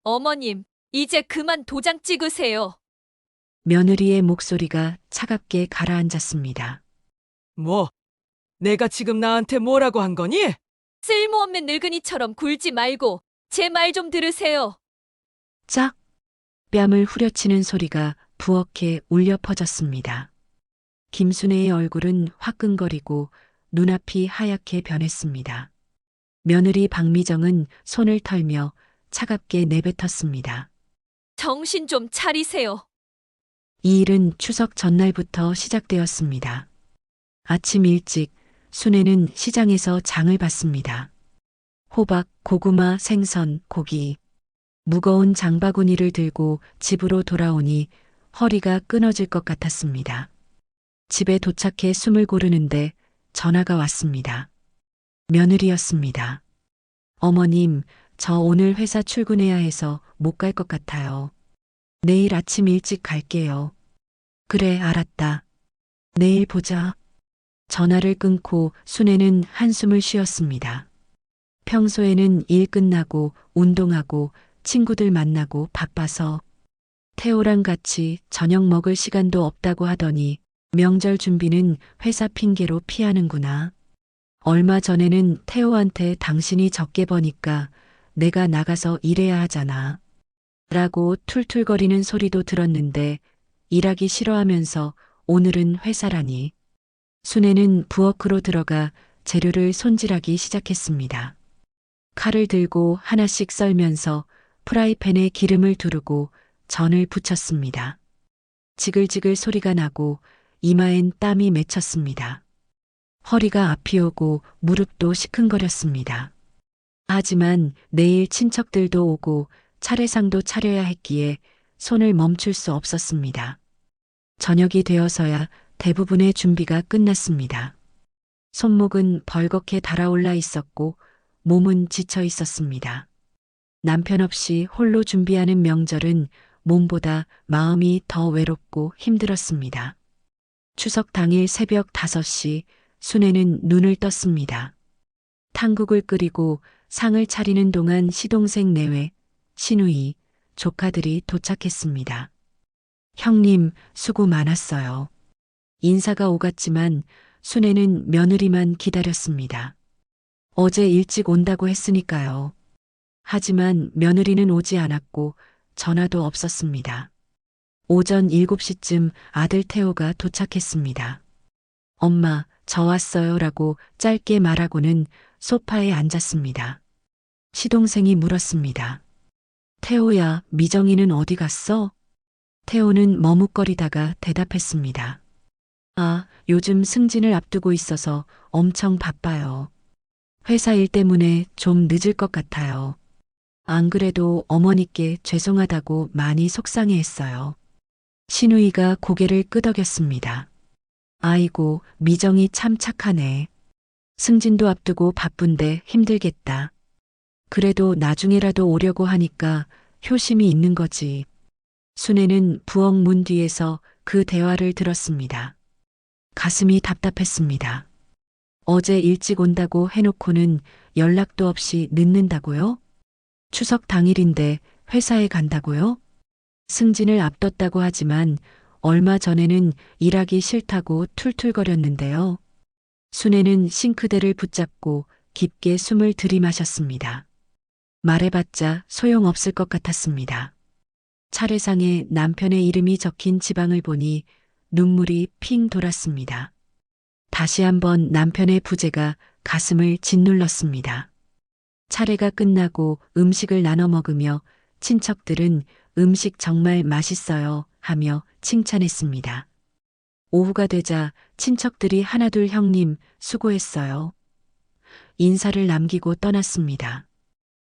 어머님, 이제 그만 도장 찍으세요. 며느리의 목소리가 차갑게 가라앉았습니다. 뭐, 내가 지금 나한테 뭐라고 한 거니? 쓸모없는 늙은이처럼 굴지 말고 제 말 좀 들으세요. 짝! 뺨을 후려치는 소리가 부엌에 울려 퍼졌습니다. 김순애의 얼굴은 화끈거리고 눈앞이 하얗게 변했습니다. 며느리 박미정은 손을 털며 차갑게 내뱉었습니다. 정신 좀 차리세요. 이 일은 추석 전날부터 시작되었습니다. 아침 일찍 순애는 시장에서 장을 봤습니다. 호박, 고구마, 생선, 고기. 무거운 장바구니를 들고 집으로 돌아오니 허리가 끊어질 것 같았습니다. 집에 도착해 숨을 고르는데 전화가 왔습니다. 며느리였습니다. 어머님, 저 오늘 회사 출근해야 해서 못 갈 것 같아요. 내일 아침 일찍 갈게요. 그래, 알았다. 내일 보자. 전화를 끊고 순애는 한숨을 쉬었습니다. 평소에는 일 끝나고 운동하고 친구들 만나고 바빠서 태호랑 같이 저녁 먹을 시간도 없다고 하더니 명절 준비는 회사 핑계로 피하는구나. 얼마 전에는 태호한테 당신이 적게 버니까 내가 나가서 일해야 하잖아. 라고 툴툴거리는 소리도 들었는데 일하기 싫어하면서 오늘은 회사라니. 순애는 부엌으로 들어가 재료를 손질하기 시작했습니다. 칼을 들고 하나씩 썰면서 프라이팬에 기름을 두르고 전을 부쳤습니다. 지글지글 소리가 나고 이마엔 땀이 맺혔습니다. 허리가 앞이 오고 무릎도 시큰거렸습니다. 하지만 내일 친척들도 오고 차례상도 차려야 했기에 손을 멈출 수 없었습니다. 저녁이 되어서야 대부분의 준비가 끝났습니다. 손목은 벌겋게 달아올라 있었고 몸은 지쳐 있었습니다. 남편 없이 홀로 준비하는 명절은 몸보다 마음이 더 외롭고 힘들었습니다. 추석 당일 새벽 5시 순애는 눈을 떴습니다. 탕국을 끓이고 상을 차리는 동안 시동생 내외, 시누이, 조카들이 도착했습니다. 형님, 수고 많았어요. 인사가 오갔지만 순애는 며느리만 기다렸습니다. 어제 일찍 온다고 했으니까요. 하지만 며느리는 오지 않았고 전화도 없었습니다. 오전 7시쯤 아들 태호가 도착했습니다. 엄마, 저 왔어요 라고 짧게 말하고는 소파에 앉았습니다. 시동생이 물었습니다. 태호야, 미정이는 어디 갔어? 태호는 머뭇거리다가 대답했습니다. 아, 요즘 승진을 앞두고 있어서 엄청 바빠요. 회사 일 때문에 좀 늦을 것 같아요. 안 그래도 어머니께 죄송하다고 많이 속상해했어요. 시누이가 고개를 끄덕였습니다. 아이고, 미정이 참 착하네. 승진도 앞두고 바쁜데 힘들겠다. 그래도 나중에라도 오려고 하니까 효심이 있는 거지. 순애는 부엌 문 뒤에서 그 대화를 들었습니다. 가슴이 답답했습니다. 어제 일찍 온다고 해놓고는 연락도 없이 늦는다고요? 추석 당일인데 회사에 간다고요? 승진을 앞뒀다고 하지만 얼마 전에는 일하기 싫다고 툴툴거렸는데요. 순애는 싱크대를 붙잡고 깊게 숨을 들이마셨습니다. 말해봤자 소용없을 것 같았습니다. 차례상에 남편의 이름이 적힌 지방을 보니 눈물이 핑 돌았습니다. 다시 한번 남편의 부재가 가슴을 짓눌렀습니다. 차례가 끝나고 음식을 나눠 먹으며 친척들은 음식 정말 맛있어요 하며 칭찬했습니다. 오후가 되자 친척들이 하나둘 형님 수고했어요. 인사를 남기고 떠났습니다.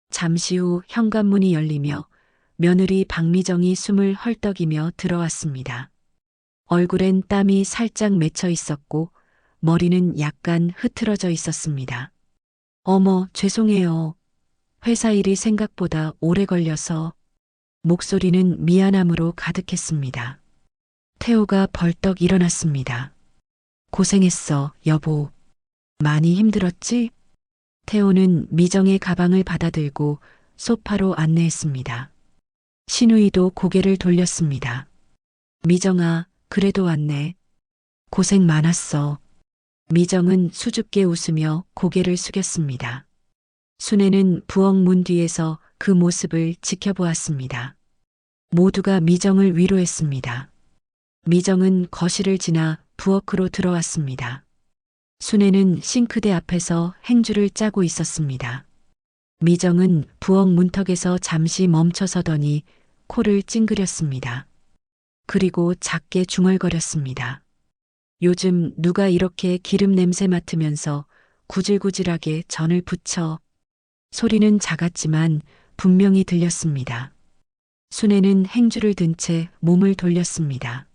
잠시 후 현관문이 열리며 며느리 박미정이 숨을 헐떡이며 들어왔습니다. 얼굴엔 땀이 살짝 맺혀 있었고 머리는 약간 흐트러져 있었습니다. 어머, 죄송해요. 회사 일이 생각보다 오래 걸려서. 목소리는 미안함으로 가득했습니다. 태호가 벌떡 일어났습니다. 고생했어, 여보. 많이 힘들었지? 태호는 미정의 가방을 받아들고 소파로 안내했습니다. 신우이도 고개를 돌렸습니다. 미정아, 그래도 왔네. 고생 많았어. 미정은 수줍게 웃으며 고개를 숙였습니다. 순애는 부엌 문 뒤에서 그 모습을 지켜보았습니다. 모두가 미정을 위로했습니다. 미정은 거실을 지나 부엌으로 들어왔습니다. 순애는 싱크대 앞에서 행주를 짜고 있었습니다. 미정은 부엌 문턱에서 잠시 멈춰서더니 코를 찡그렸습니다. 그리고 작게 중얼거렸습니다. 요즘 누가 이렇게 기름 냄새 맡으면서 구질구질하게 전을 부쳐. 소리는 작았지만 분명히 들렸습니다. 순애는 행주를 든 채 몸을 돌렸습니다.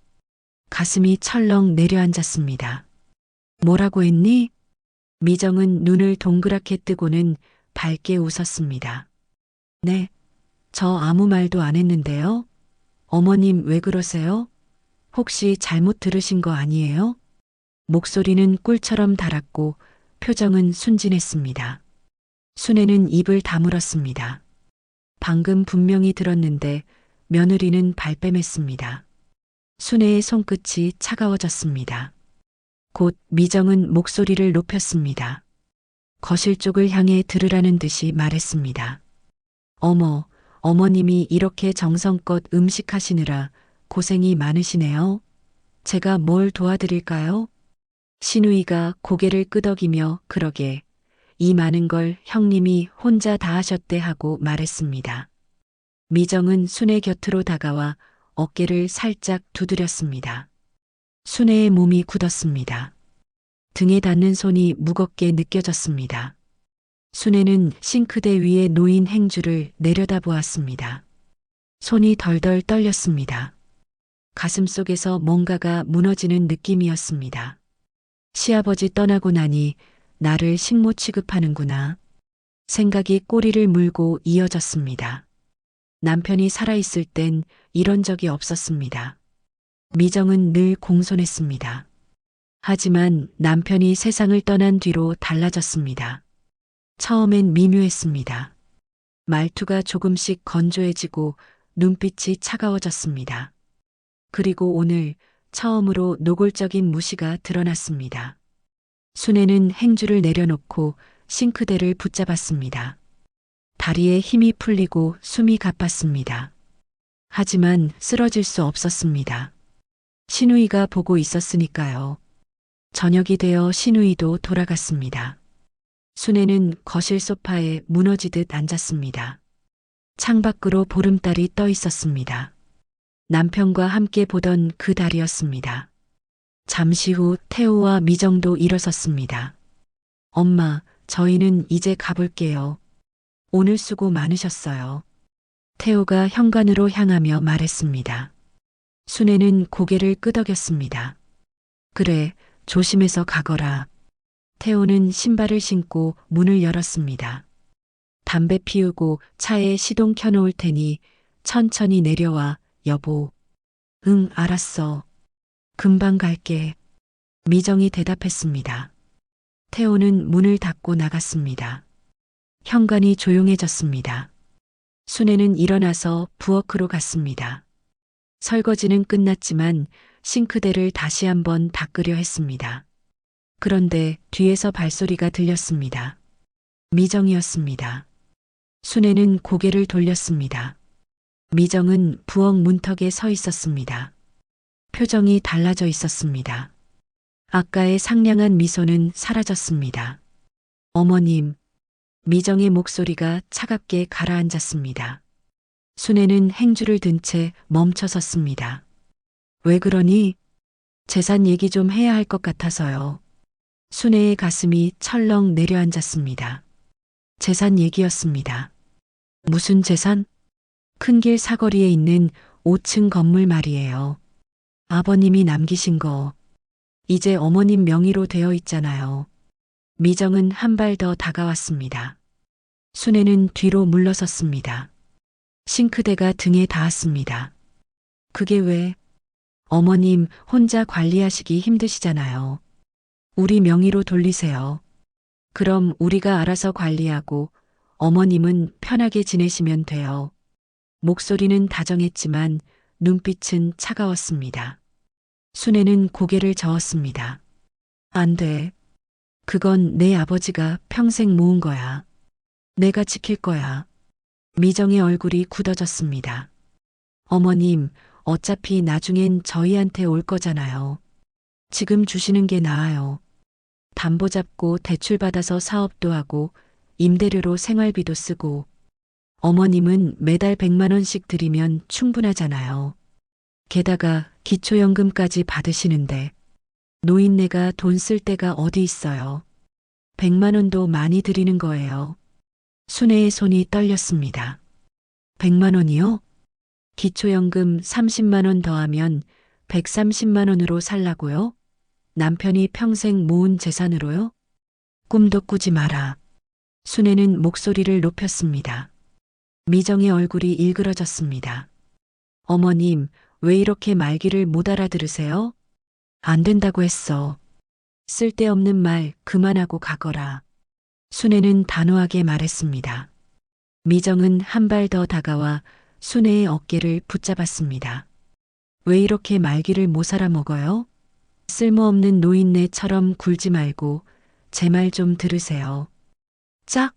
가슴이 철렁 내려앉았습니다. 뭐라고 했니? 미정은 눈을 동그랗게 뜨고는 밝게 웃었습니다. 네, 저 아무 말도 안 했는데요. 어머님 왜 그러세요? 혹시 잘못 들으신 거 아니에요? 목소리는 꿀처럼 달았고 표정은 순진했습니다. 순애는 입을 다물었습니다. 방금 분명히 들었는데 며느리는 발뺌했습니다. 순애의 손끝이 차가워졌습니다. 곧 미정은 목소리를 높였습니다. 거실 쪽을 향해 들으라는 듯이 말했습니다. 어머, 어머님이 이렇게 정성껏 음식하시느라 고생이 많으시네요. 제가 뭘 도와드릴까요? 신우이가 고개를 끄덕이며 그러게 이 많은 걸 형님이 혼자 다 하셨대 하고 말했습니다. 미정은 순애 곁으로 다가와 어깨를 살짝 두드렸습니다. 순애의 몸이 굳었습니다. 등에 닿는 손이 무겁게 느껴졌습니다. 순애는 싱크대 위에 놓인 행주를 내려다보았습니다. 손이 덜덜 떨렸습니다. 가슴 속에서 뭔가가 무너지는 느낌이었습니다. 시아버지 떠나고 나니 나를 식모 취급하는구나. 생각이 꼬리를 물고 이어졌습니다. 남편이 살아있을 땐 이런 적이 없었습니다. 미정은 늘 공손했습니다. 하지만 남편이 세상을 떠난 뒤로 달라졌습니다. 처음엔 미묘했습니다. 말투가 조금씩 건조해지고 눈빛이 차가워졌습니다. 그리고 오늘 처음으로 노골적인 무시가 드러났습니다. 순애는 행주를 내려놓고 싱크대를 붙잡았습니다. 다리에 힘이 풀리고 숨이 가빴습니다. 하지만 쓰러질 수 없었습니다. 신우이가 보고 있었으니까요. 저녁이 되어 신우이도 돌아갔습니다. 순애는 거실 소파에 무너지듯 앉았습니다. 창밖으로 보름달이 떠 있었습니다. 남편과 함께 보던 그 달이었습니다. 잠시 후 태호와 미정도 일어섰습니다. 엄마, 저희는 이제 가볼게요. 오늘 수고 많으셨어요. 태호가 현관으로 향하며 말했습니다. 순애는 고개를 끄덕였습니다. 그래, 조심해서 가거라. 태호는 신발을 신고 문을 열었습니다. 담배 피우고 차에 시동 켜놓을 테니 천천히 내려와, 여보. 응, 알았어. 금방 갈게. 미정이 대답했습니다. 태호는 문을 닫고 나갔습니다. 현관이 조용해졌습니다. 순애는 일어나서 부엌으로 갔습니다. 설거지는 끝났지만 싱크대를 다시 한번 닦으려 했습니다. 그런데 뒤에서 발소리가 들렸습니다. 미정이었습니다. 순애는 고개를 돌렸습니다. 미정은 부엌 문턱에 서 있었습니다. 표정이 달라져 있었습니다. 아까의 상냥한 미소는 사라졌습니다. 어머님, 미정의 목소리가 차갑게 가라앉았습니다. 순애는 행주를 든 채 멈춰 섰습니다. 왜 그러니? 재산 얘기 좀 해야 할 것 같아서요. 순애의 가슴이 철렁 내려앉았습니다. 재산 얘기였습니다. 무슨 재산? 큰 길 사거리에 있는 5층 건물 말이에요. 아버님이 남기신 거. 이제 어머님 명의로 되어 있잖아요. 미정은 한 발 더 다가왔습니다. 순애는 뒤로 물러섰습니다. 싱크대가 등에 닿았습니다. 그게 왜? 어머님 혼자 관리하시기 힘드시잖아요. 우리 명의로 돌리세요. 그럼 우리가 알아서 관리하고 어머님은 편하게 지내시면 돼요. 목소리는 다정했지만 눈빛은 차가웠습니다. 순애는 고개를 저었습니다. 안 돼. 그건 내 아버지가 평생 모은 거야. 내가 지킬 거야. 미정의 얼굴이 굳어졌습니다. 어머님, 어차피 나중엔 저희한테 올 거잖아요. 지금 주시는 게 나아요. 담보 잡고 대출 받아서 사업도 하고 임대료로 생활비도 쓰고 어머님은 매달 100만 원씩 드리면 충분하잖아요. 게다가 기초연금까지 받으시는데 노인네가 돈 쓸 데가 어디 있어요. 100만 원도 많이 드리는 거예요. 순애의 손이 떨렸습니다. 100만 원이요? 기초연금 30만 원 더하면 130만 원으로 살라고요? 남편이 평생 모은 재산으로요? 꿈도 꾸지 마라. 순애는 목소리를 높였습니다. 미정의 얼굴이 일그러졌습니다. 어머님, 왜 이렇게 말귀를 못 알아들으세요? 안 된다고 했어. 쓸데없는 말 그만하고 가거라. 순애는 단호하게 말했습니다. 미정은 한 발 더 다가와 순애의 어깨를 붙잡았습니다. 왜 이렇게 말귀를 못 알아먹어요? 쓸모없는 노인네처럼 굴지 말고 제 말 좀 들으세요. 짝!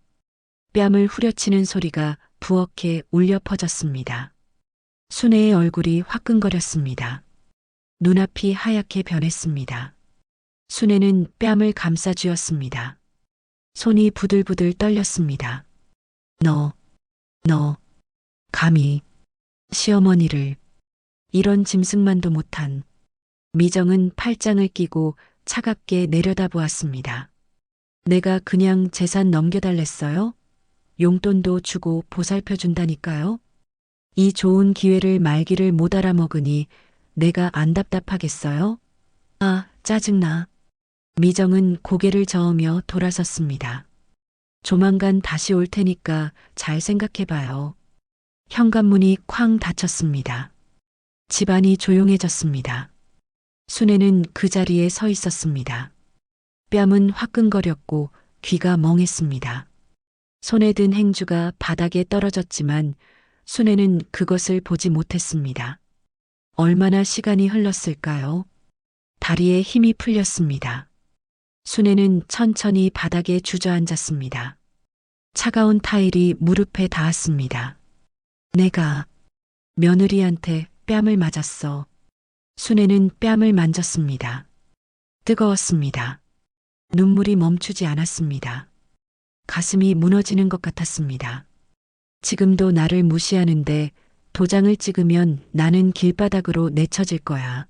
뺨을 후려치는 소리가 부엌에 울려 퍼졌습니다. 순애의 얼굴이 화끈거렸습니다. 눈앞이 하얗게 변했습니다. 순애는 뺨을 감싸 쥐었습니다. 손이 부들부들 떨렸습니다. 너, 감히 시어머니를 이런 짐승만도 못한. 미정은 팔짱을 끼고 차갑게 내려다보았습니다. 내가 그냥 재산 넘겨달랬어요? 용돈도 주고 보살펴준다니까요? 이 좋은 기회를 말귀를 못 알아먹으니 내가 안 답답하겠어요? 아, 짜증나. 미정은 고개를 저으며 돌아섰습니다. 조만간 다시 올 테니까 잘 생각해봐요. 현관문이 쾅 닫혔습니다. 집안이 조용해졌습니다. 순애는 그 자리에 서 있었습니다. 뺨은 화끈거렸고 귀가 멍했습니다. 손에 든 행주가 바닥에 떨어졌지만 순애는 그것을 보지 못했습니다. 얼마나 시간이 흘렀을까요? 다리에 힘이 풀렸습니다. 순애는 천천히 바닥에 주저앉았습니다. 차가운 타일이 무릎에 닿았습니다. 내가 며느리한테 뺨을 맞았어. 순애는 뺨을 만졌습니다. 뜨거웠습니다. 눈물이 멈추지 않았습니다. 가슴이 무너지는 것 같았습니다. 지금도 나를 무시하는데 도장을 찍으면 나는 길바닥으로 내쳐질 거야.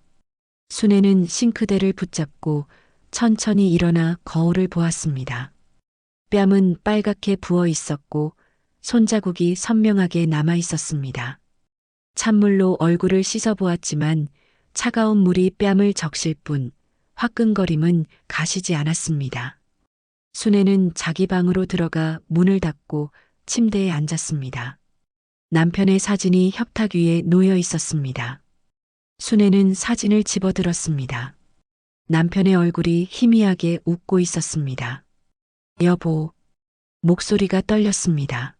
순애는 싱크대를 붙잡고 천천히 일어나 거울을 보았습니다. 뺨은 빨갛게 부어 있었고 손자국이 선명하게 남아 있었습니다. 찬물로 얼굴을 씻어 보았지만 차가운 물이 뺨을 적실 뿐 화끈거림은 가시지 않았습니다. 순애는 자기 방으로 들어가 문을 닫고 침대에 앉았습니다. 남편의 사진이 협탁 위에 놓여 있었습니다. 순애는 사진을 집어들었습니다. 남편의 얼굴이 희미하게 웃고 있었습니다. 여보, 목소리가 떨렸습니다.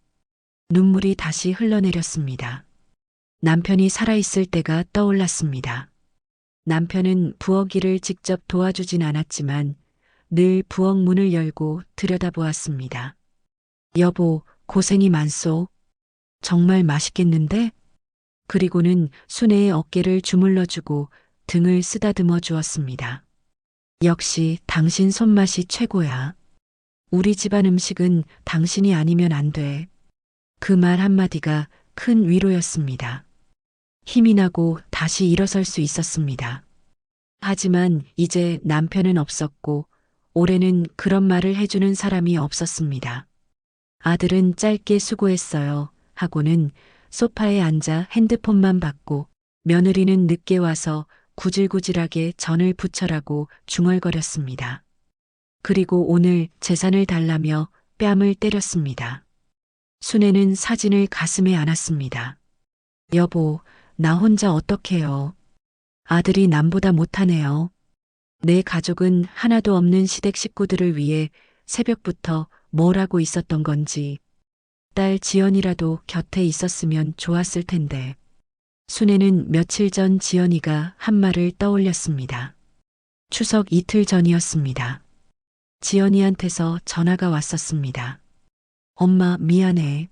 눈물이 다시 흘러내렸습니다. 남편이 살아있을 때가 떠올랐습니다. 남편은 부엌 일을 직접 도와주진 않았지만 늘 부엌 문을 열고 들여다보았습니다. 여보, 고생이 많소. 정말 맛있겠는데? 그리고는 순애의 어깨를 주물러주고 등을 쓰다듬어 주었습니다. 역시 당신 손맛이 최고야. 우리 집안 음식은 당신이 아니면 안 돼. 그 말 한마디가 큰 위로였습니다. 힘이 나고 다시 일어설 수 있었습니다. 하지만 이제 남편은 없었고 올해는 그런 말을 해주는 사람이 없었습니다. 아들은 짧게 수고했어요 하고는 소파에 앉아 핸드폰만 받고 며느리는 늦게 와서 구질구질하게 전을 부쳐라고 중얼거렸습니다. 그리고 오늘 재산을 달라며 뺨을 때렸습니다. 순애는 사진을 가슴에 안았습니다. 여보, 나 혼자 어떡해요. 아들이 남보다 못하네요. 내 가족은 하나도 없는 시댁 식구들을 위해 새벽부터 뭘 하고 있었던 건지. 딸 지연이라도 곁에 있었으면 좋았을 텐데. 순애는 며칠 전 지연이가 한 말을 떠올렸습니다. 추석 이틀 전이었습니다. 지연이한테서 전화가 왔었습니다. 엄마 미안해.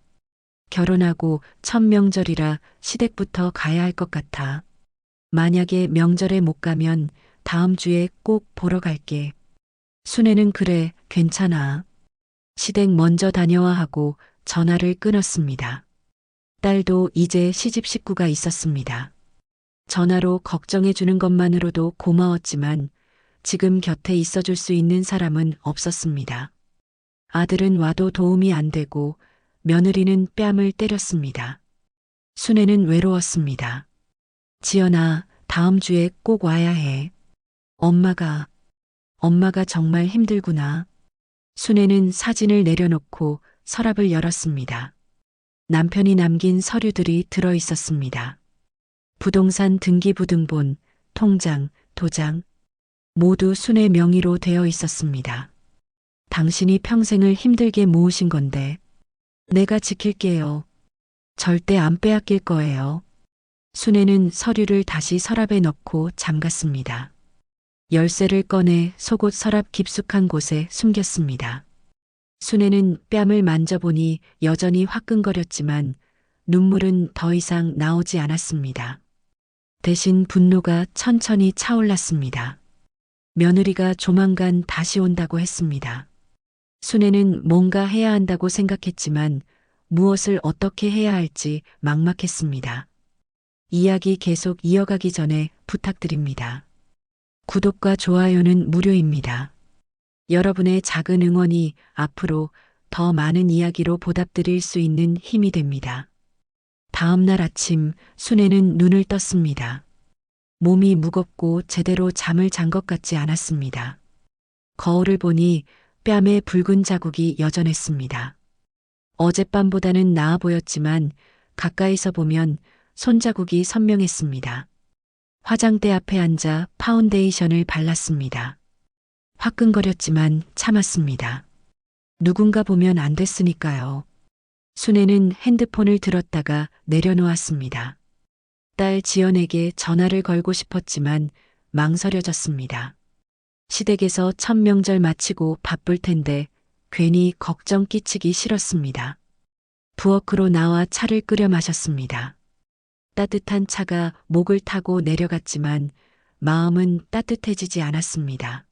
결혼하고 첫 명절이라 시댁부터 가야 할 것 같아. 만약에 명절에 못 가면 다음 주에 꼭 보러 갈게. 순애는 그래, 괜찮아. 시댁 먼저 다녀와 하고 전화를 끊었습니다. 딸도 이제 시집 식구가 있었습니다. 전화로 걱정해 주는 것만으로도 고마웠지만 지금 곁에 있어줄 수 있는 사람은 없었습니다. 아들은 와도 도움이 안 되고 며느리는 뺨을 때렸습니다. 순애는 외로웠습니다. 지연아, 다음 주에 꼭 와야 해. 엄마가 정말 힘들구나. 순애는 사진을 내려놓고 서랍을 열었습니다. 남편이 남긴 서류들이 들어 있었습니다. 부동산 등기부등본, 통장, 도장, 모두 순애 명의로 되어 있었습니다. 당신이 평생을 힘들게 모으신 건데, 내가 지킬게요. 절대 안 빼앗길 거예요. 순애는 서류를 다시 서랍에 넣고 잠갔습니다. 열쇠를 꺼내 속옷 서랍 깊숙한 곳에 숨겼습니다. 순애는 뺨을 만져보니 여전히 화끈거렸지만 눈물은 더 이상 나오지 않았습니다. 대신 분노가 천천히 차올랐습니다. 며느리가 조만간 다시 온다고 했습니다. 순애는 뭔가 해야 한다고 생각했지만 무엇을 어떻게 해야 할지 막막했습니다. 이야기 계속 이어가기 전에 부탁드립니다. 구독과 좋아요는 무료입니다. 여러분의 작은 응원이 앞으로 더 많은 이야기로 보답드릴 수 있는 힘이 됩니다. 다음 날 아침 순애는 눈을 떴습니다. 몸이 무겁고 제대로 잠을 잔 것 같지 않았습니다. 거울을 보니 뺨에 붉은 자국이 여전했습니다. 어젯밤보다는 나아 보였지만 가까이서 보면 손자국이 선명했습니다. 화장대 앞에 앉아 파운데이션을 발랐습니다. 화끈거렸지만 참았습니다. 누군가 보면 안 됐으니까요. 순애는 핸드폰을 들었다가 내려놓았습니다. 딸 지연에게 전화를 걸고 싶었지만 망설여졌습니다. 시댁에서 첫 명절 마치고 바쁠 텐데 괜히 걱정 끼치기 싫었습니다. 부엌으로 나와 차를 끓여 마셨습니다. 따뜻한 차가 목을 타고 내려갔지만 마음은 따뜻해지지 않았습니다.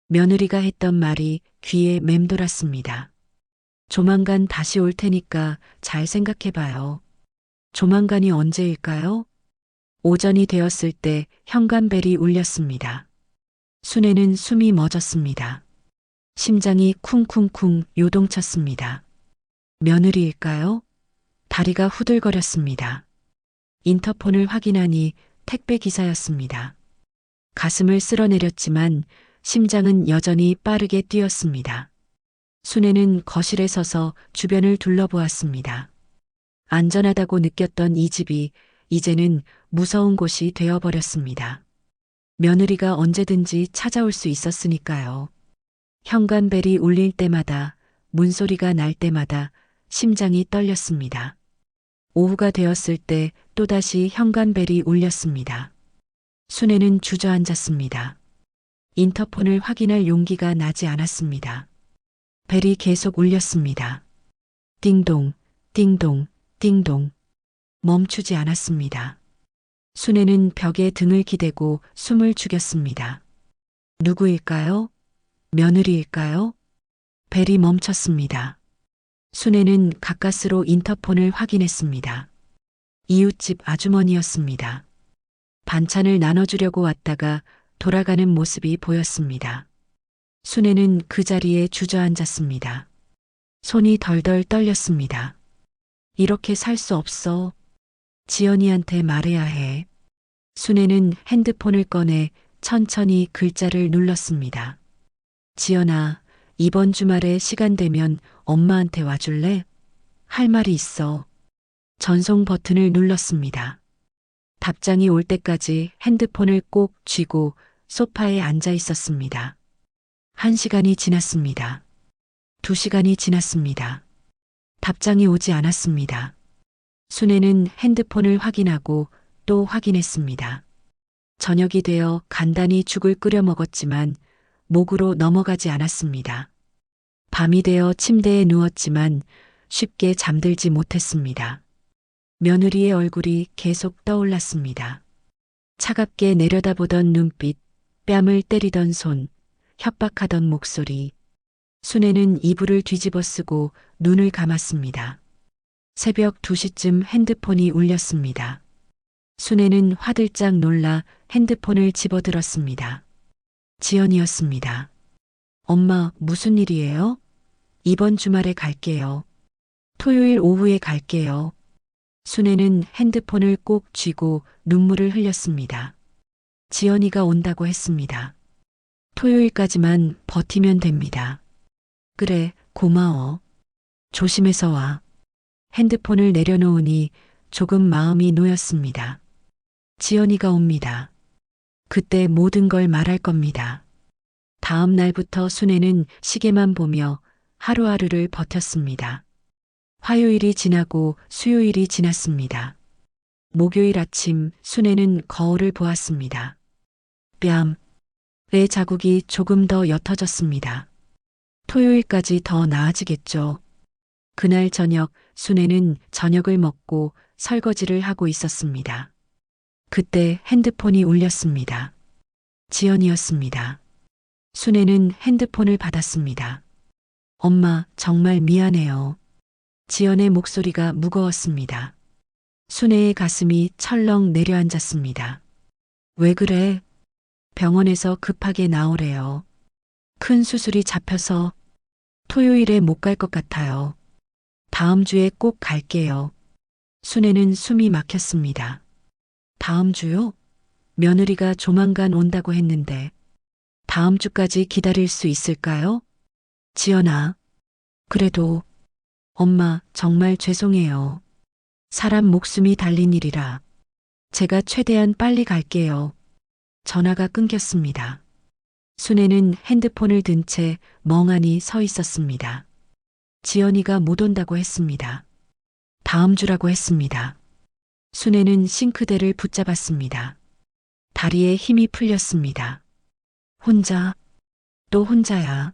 며느리가 했던 말이 귀에 맴돌았습니다. 조만간 다시 올 테니까 잘 생각해봐요. 조만간이 언제일까요? 오전이 되었을 때 현관벨이 울렸습니다. 순애는 숨이 멎었습니다. 심장이 쿵쿵쿵 요동쳤습니다. 며느리일까요? 다리가 후들거렸습니다. 인터폰을 확인하니 택배 기사였습니다. 가슴을 쓸어내렸지만 심장은 여전히 빠르게 뛰었습니다. 순애는 거실에 서서 주변을 둘러보았습니다. 안전하다고 느꼈던 이 집이 이제는 무서운 곳이 되어버렸습니다. 며느리가 언제든지 찾아올 수 있었으니까요. 현관벨이 울릴 때마다, 문소리가 날 때마다 심장이 떨렸습니다. 오후가 되었을 때 또다시 현관벨이 울렸습니다. 순애는 주저앉았습니다. 인터폰을 확인할 용기가 나지 않았습니다. 벨이 계속 울렸습니다. 띵동, 띵동, 띵동. 멈추지 않았습니다. 순애는 벽에 등을 기대고 숨을 죽였습니다. 누구일까요? 며느리일까요? 벨이 멈췄습니다. 순애는 가까스로 인터폰을 확인했습니다. 이웃집 아주머니였습니다. 반찬을 나눠주려고 왔다가 돌아가는 모습이 보였습니다. 순애는 그 자리에 주저앉았습니다. 손이 덜덜 떨렸습니다. 이렇게 살 수 없어. 지연이한테 말해야 해. 순애는 핸드폰을 꺼내 천천히 글자를 눌렀습니다. 지연아, 이번 주말에 시간 되면 엄마한테 와줄래? 할 말이 있어. 전송 버튼을 눌렀습니다. 답장이 올 때까지 핸드폰을 꼭 쥐고 소파에 앉아 있었습니다. 1시간이 지났습니다. 2시간이 지났습니다. 답장이 오지 않았습니다. 순애는 핸드폰을 확인하고 또 확인했습니다. 저녁이 되어 간단히 죽을 끓여 먹었지만 목으로 넘어가지 않았습니다. 밤이 되어 침대에 누웠지만 쉽게 잠들지 못했습니다. 며느리의 얼굴이 계속 떠올랐습니다. 차갑게 내려다보던 눈빛, 뺨을 때리던 손, 협박하던 목소리. 순애는 이불을 뒤집어 쓰고 눈을 감았습니다. 새벽 2시쯤 핸드폰이 울렸습니다. 순애는 화들짝 놀라 핸드폰을 집어들었습니다. 지연이었습니다. 엄마, 무슨 일이에요? 이번 주말에 갈게요. 토요일 오후에 갈게요. 순애는 핸드폰을 꼭 쥐고 눈물을 흘렸습니다. 지연이가 온다고 했습니다. 토요일까지만 버티면 됩니다. 그래, 고마워. 조심해서 와. 핸드폰을 내려놓으니 조금 마음이 놓였습니다. 지연이가 옵니다. 그때 모든 걸 말할 겁니다. 다음 날부터 순애는 시계만 보며 하루하루를 버텼습니다. 화요일이 지나고 수요일이 지났습니다. 목요일 아침 순애는 거울을 보았습니다. 뺨의 자국이 조금 더 옅어졌습니다. 토요일까지 더 나아지겠죠. 그날 저녁 순애는 저녁을 먹고 설거지를 하고 있었습니다. 그때 핸드폰이 울렸습니다. 지연이었습니다. 순애는 핸드폰을 받았습니다. 엄마, 정말 미안해요. 지연의 목소리가 무거웠습니다. 순애의 가슴이 철렁 내려앉았습니다. 왜 그래? 병원에서 급하게 나오래요. 큰 수술이 잡혀서 토요일에 못 갈 것 같아요. 다음 주에 꼭 갈게요. 순애는 숨이 막혔습니다. 다음 주요? 며느리가 조만간 온다고 했는데 다음 주까지 기다릴 수 있을까요? 지연아, 그래도 엄마 정말 죄송해요. 사람 목숨이 달린 일이라 제가 최대한 빨리 갈게요. 전화가 끊겼습니다. 순애는 핸드폰을 든 채 멍하니 서 있었습니다. 지연이가 못 온다고 했습니다. 다음 주라고 했습니다. 순애는 싱크대를 붙잡았습니다. 다리에 힘이 풀렸습니다. 혼자, 또 혼자야.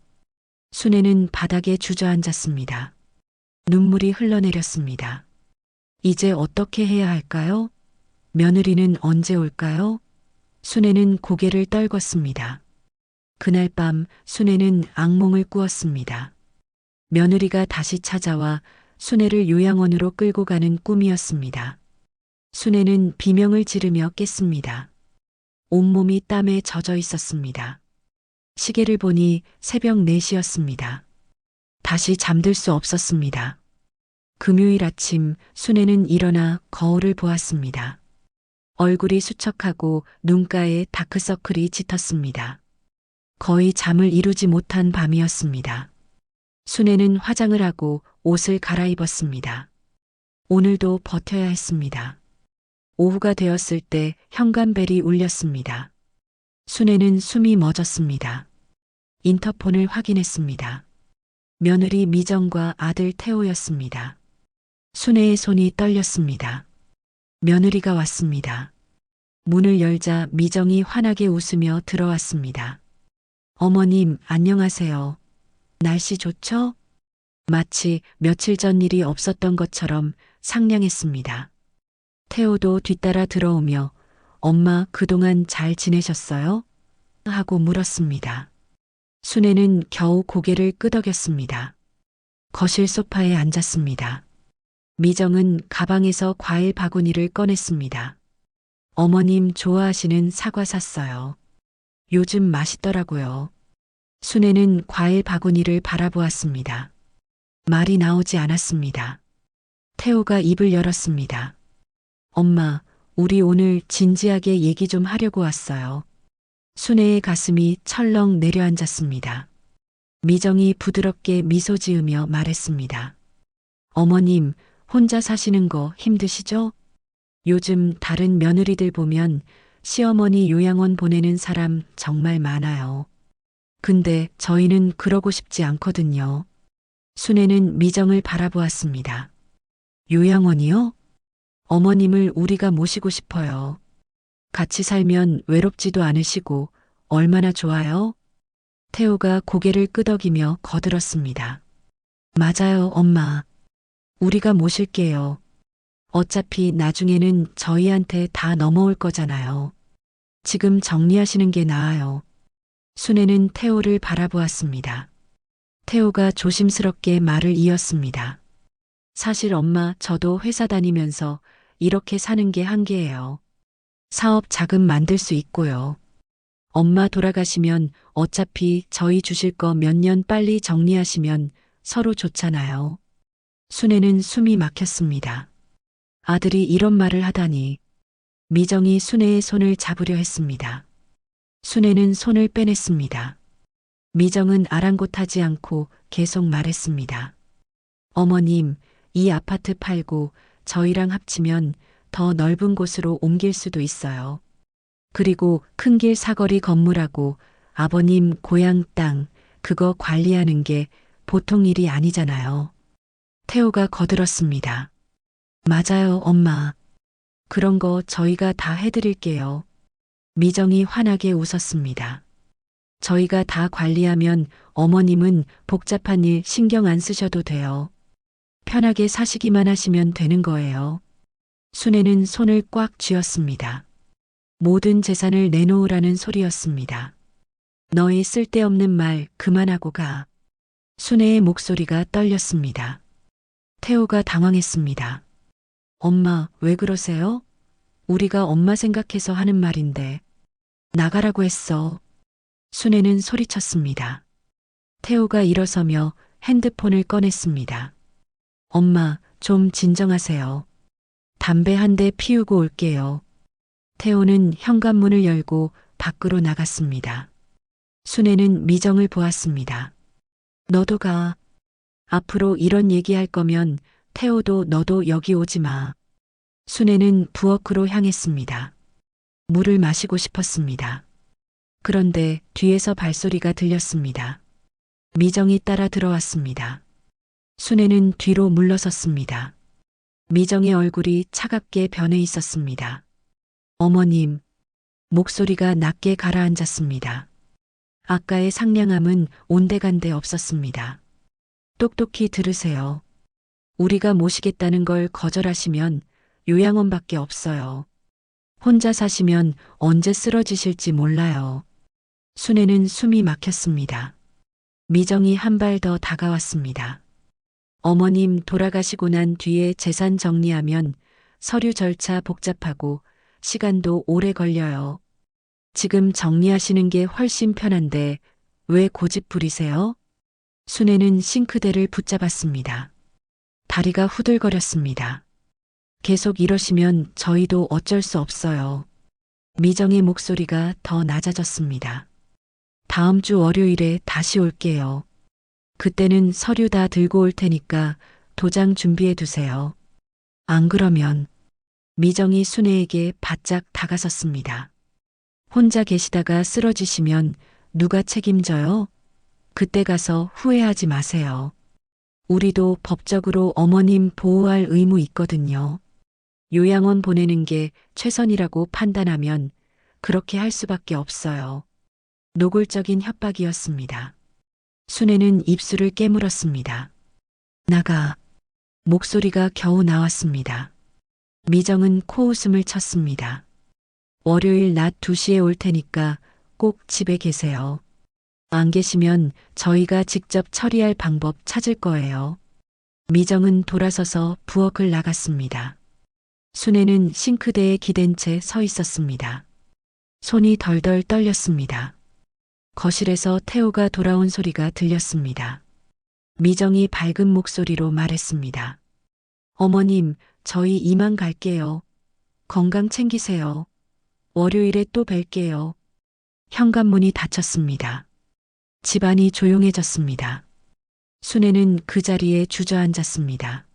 순애는 바닥에 주저앉았습니다. 눈물이 흘러내렸습니다. 이제 어떻게 해야 할까요? 며느리는 언제 올까요? 순애는 고개를 떨궜습니다. 그날 밤 순애는 악몽을 꾸었습니다. 며느리가 다시 찾아와 순애를 요양원으로 끌고 가는 꿈이었습니다. 순애는 비명을 지르며 깼습니다. 온몸이 땀에 젖어 있었습니다. 시계를 보니 새벽 4시였습니다. 다시 잠들 수 없었습니다. 금요일 아침 순애는 일어나 거울을 보았습니다. 얼굴이 수척하고 눈가에 다크서클이 짙었습니다. 거의 잠을 이루지 못한 밤이었습니다. 순애는 화장을 하고 옷을 갈아입었습니다. 오늘도 버텨야 했습니다. 오후가 되었을 때 현관벨이 울렸습니다. 순애는 숨이 멎었습니다. 인터폰을 확인했습니다. 며느리 미정과 아들 태호였습니다. 순애의 손이 떨렸습니다. 며느리가 왔습니다. 문을 열자 미정이 환하게 웃으며 들어왔습니다. 어머님, 안녕하세요. 날씨 좋죠? 마치 며칠 전 일이 없었던 것처럼 상냥했습니다. 태호도 뒤따라 들어오며 엄마 그동안 잘 지내셨어요? 하고 물었습니다. 순애는 겨우 고개를 끄덕였습니다. 거실 소파에 앉았습니다. 미정은 가방에서 과일 바구니를 꺼냈습니다. 어머님 좋아하시는 사과 샀어요. 요즘 맛있더라고요. 순애는 과일 바구니를 바라보았습니다. 말이 나오지 않았습니다. 태호가 입을 열었습니다. 엄마, 우리 오늘 진지하게 얘기 좀 하려고 왔어요. 순애의 가슴이 철렁 내려앉았습니다. 미정이 부드럽게 미소 지으며 말했습니다. 어머님, 혼자 사시는 거 힘드시죠? 요즘 다른 며느리들 보면 시어머니 요양원 보내는 사람 정말 많아요. 근데 저희는 그러고 싶지 않거든요. 순애는 미정을 바라보았습니다. 요양원이요? 어머님을 우리가 모시고 싶어요. 같이 살면 외롭지도 않으시고 얼마나 좋아요? 태호가 고개를 끄덕이며 거들었습니다. 맞아요, 엄마. 우리가 모실게요. 어차피 나중에는 저희한테 다 넘어올 거잖아요. 지금 정리하시는 게 나아요. 순애는 태호를 바라보았습니다. 태호가 조심스럽게 말을 이었습니다. 사실 엄마, 저도 회사 다니면서 이렇게 사는 게 한계예요. 사업 자금 만들 수 있고요. 엄마 돌아가시면 어차피 저희 주실 거 몇 년 빨리 정리하시면 서로 좋잖아요. 순애는 숨이 막혔습니다. 아들이 이런 말을 하다니. 미정이 순애의 손을 잡으려 했습니다. 순애는 손을 빼냈습니다. 미정은 아랑곳하지 않고 계속 말했습니다. 어머님, 이 아파트 팔고 저희랑 합치면 더 넓은 곳으로 옮길 수도 있어요. 그리고 큰 길 사거리 건물하고 아버님 고향 땅, 그거 관리하는 게 보통 일이 아니잖아요. 태호가 거들었습니다. 맞아요, 엄마. 그런 거 저희가 다 해드릴게요. 미정이 환하게 웃었습니다. 저희가 다 관리하면 어머님은 복잡한 일 신경 안 쓰셔도 돼요. 편하게 사시기만 하시면 되는 거예요. 순애는 손을 꽉 쥐었습니다. 모든 재산을 내놓으라는 소리였습니다. 너희 쓸데없는 말 그만하고 가. 순애의 목소리가 떨렸습니다. 태호가 당황했습니다. 엄마, 왜 그러세요? 우리가 엄마 생각해서 하는 말인데. 나가라고 했어. 순애는 소리쳤습니다. 태호가 일어서며 핸드폰을 꺼냈습니다. 엄마, 좀 진정하세요. 담배 한 대 피우고 올게요. 태호는 현관문을 열고 밖으로 나갔습니다. 순애는 미정을 보았습니다. 너도 가. 앞으로 이런 얘기할 거면 태호도 너도 여기 오지 마. 순애는 부엌으로 향했습니다. 물을 마시고 싶었습니다. 그런데 뒤에서 발소리가 들렸습니다. 미정이 따라 들어왔습니다. 순애는 뒤로 물러섰습니다. 미정의 얼굴이 차갑게 변해 있었습니다. 어머님, 목소리가 낮게 가라앉았습니다. 아까의 상냥함은 온데간데 없었습니다. 똑똑히 들으세요. 우리가 모시겠다는 걸 거절하시면 요양원밖에 없어요. 혼자 사시면 언제 쓰러지실지 몰라요. 순애는 숨이 막혔습니다. 미정이 한 발 더 다가왔습니다. 어머님 돌아가시고 난 뒤에 재산 정리하면 서류 절차 복잡하고 시간도 오래 걸려요. 지금 정리하시는 게 훨씬 편한데 왜 고집 부리세요? 순애는 싱크대를 붙잡았습니다. 다리가 후들거렸습니다. 계속 이러시면 저희도 어쩔 수 없어요. 미정의 목소리가 더 낮아졌습니다. 다음 주 월요일에 다시 올게요. 그때는 서류 다 들고 올 테니까 도장 준비해 두세요. 안 그러면 미정이 순애에게 바짝 다가섰습니다. 혼자 계시다가 쓰러지시면 누가 책임져요? 그때 가서 후회하지 마세요. 우리도 법적으로 어머님 보호할 의무 있거든요. 요양원 보내는 게 최선이라고 판단하면 그렇게 할 수밖에 없어요. 노골적인 협박이었습니다. 순애는 입술을 깨물었습니다. 나가. 목소리가 겨우 나왔습니다. 미정은 코웃음을 쳤습니다. 월요일 낮 2시에 올 테니까 꼭 집에 계세요. 안 계시면 저희가 직접 처리할 방법 찾을 거예요. 미정은 돌아서서 부엌을 나갔습니다. 순애는 싱크대에 기댄 채 서 있었습니다. 손이 덜덜 떨렸습니다. 거실에서 태호가 돌아온 소리가 들렸습니다. 미정이 밝은 목소리로 말했습니다. 어머님, 저희 이만 갈게요. 건강 챙기세요. 월요일에 또 뵐게요. 현관문이 닫혔습니다. 집안이 조용해졌습니다. 순애는 그 자리에 주저앉았습니다.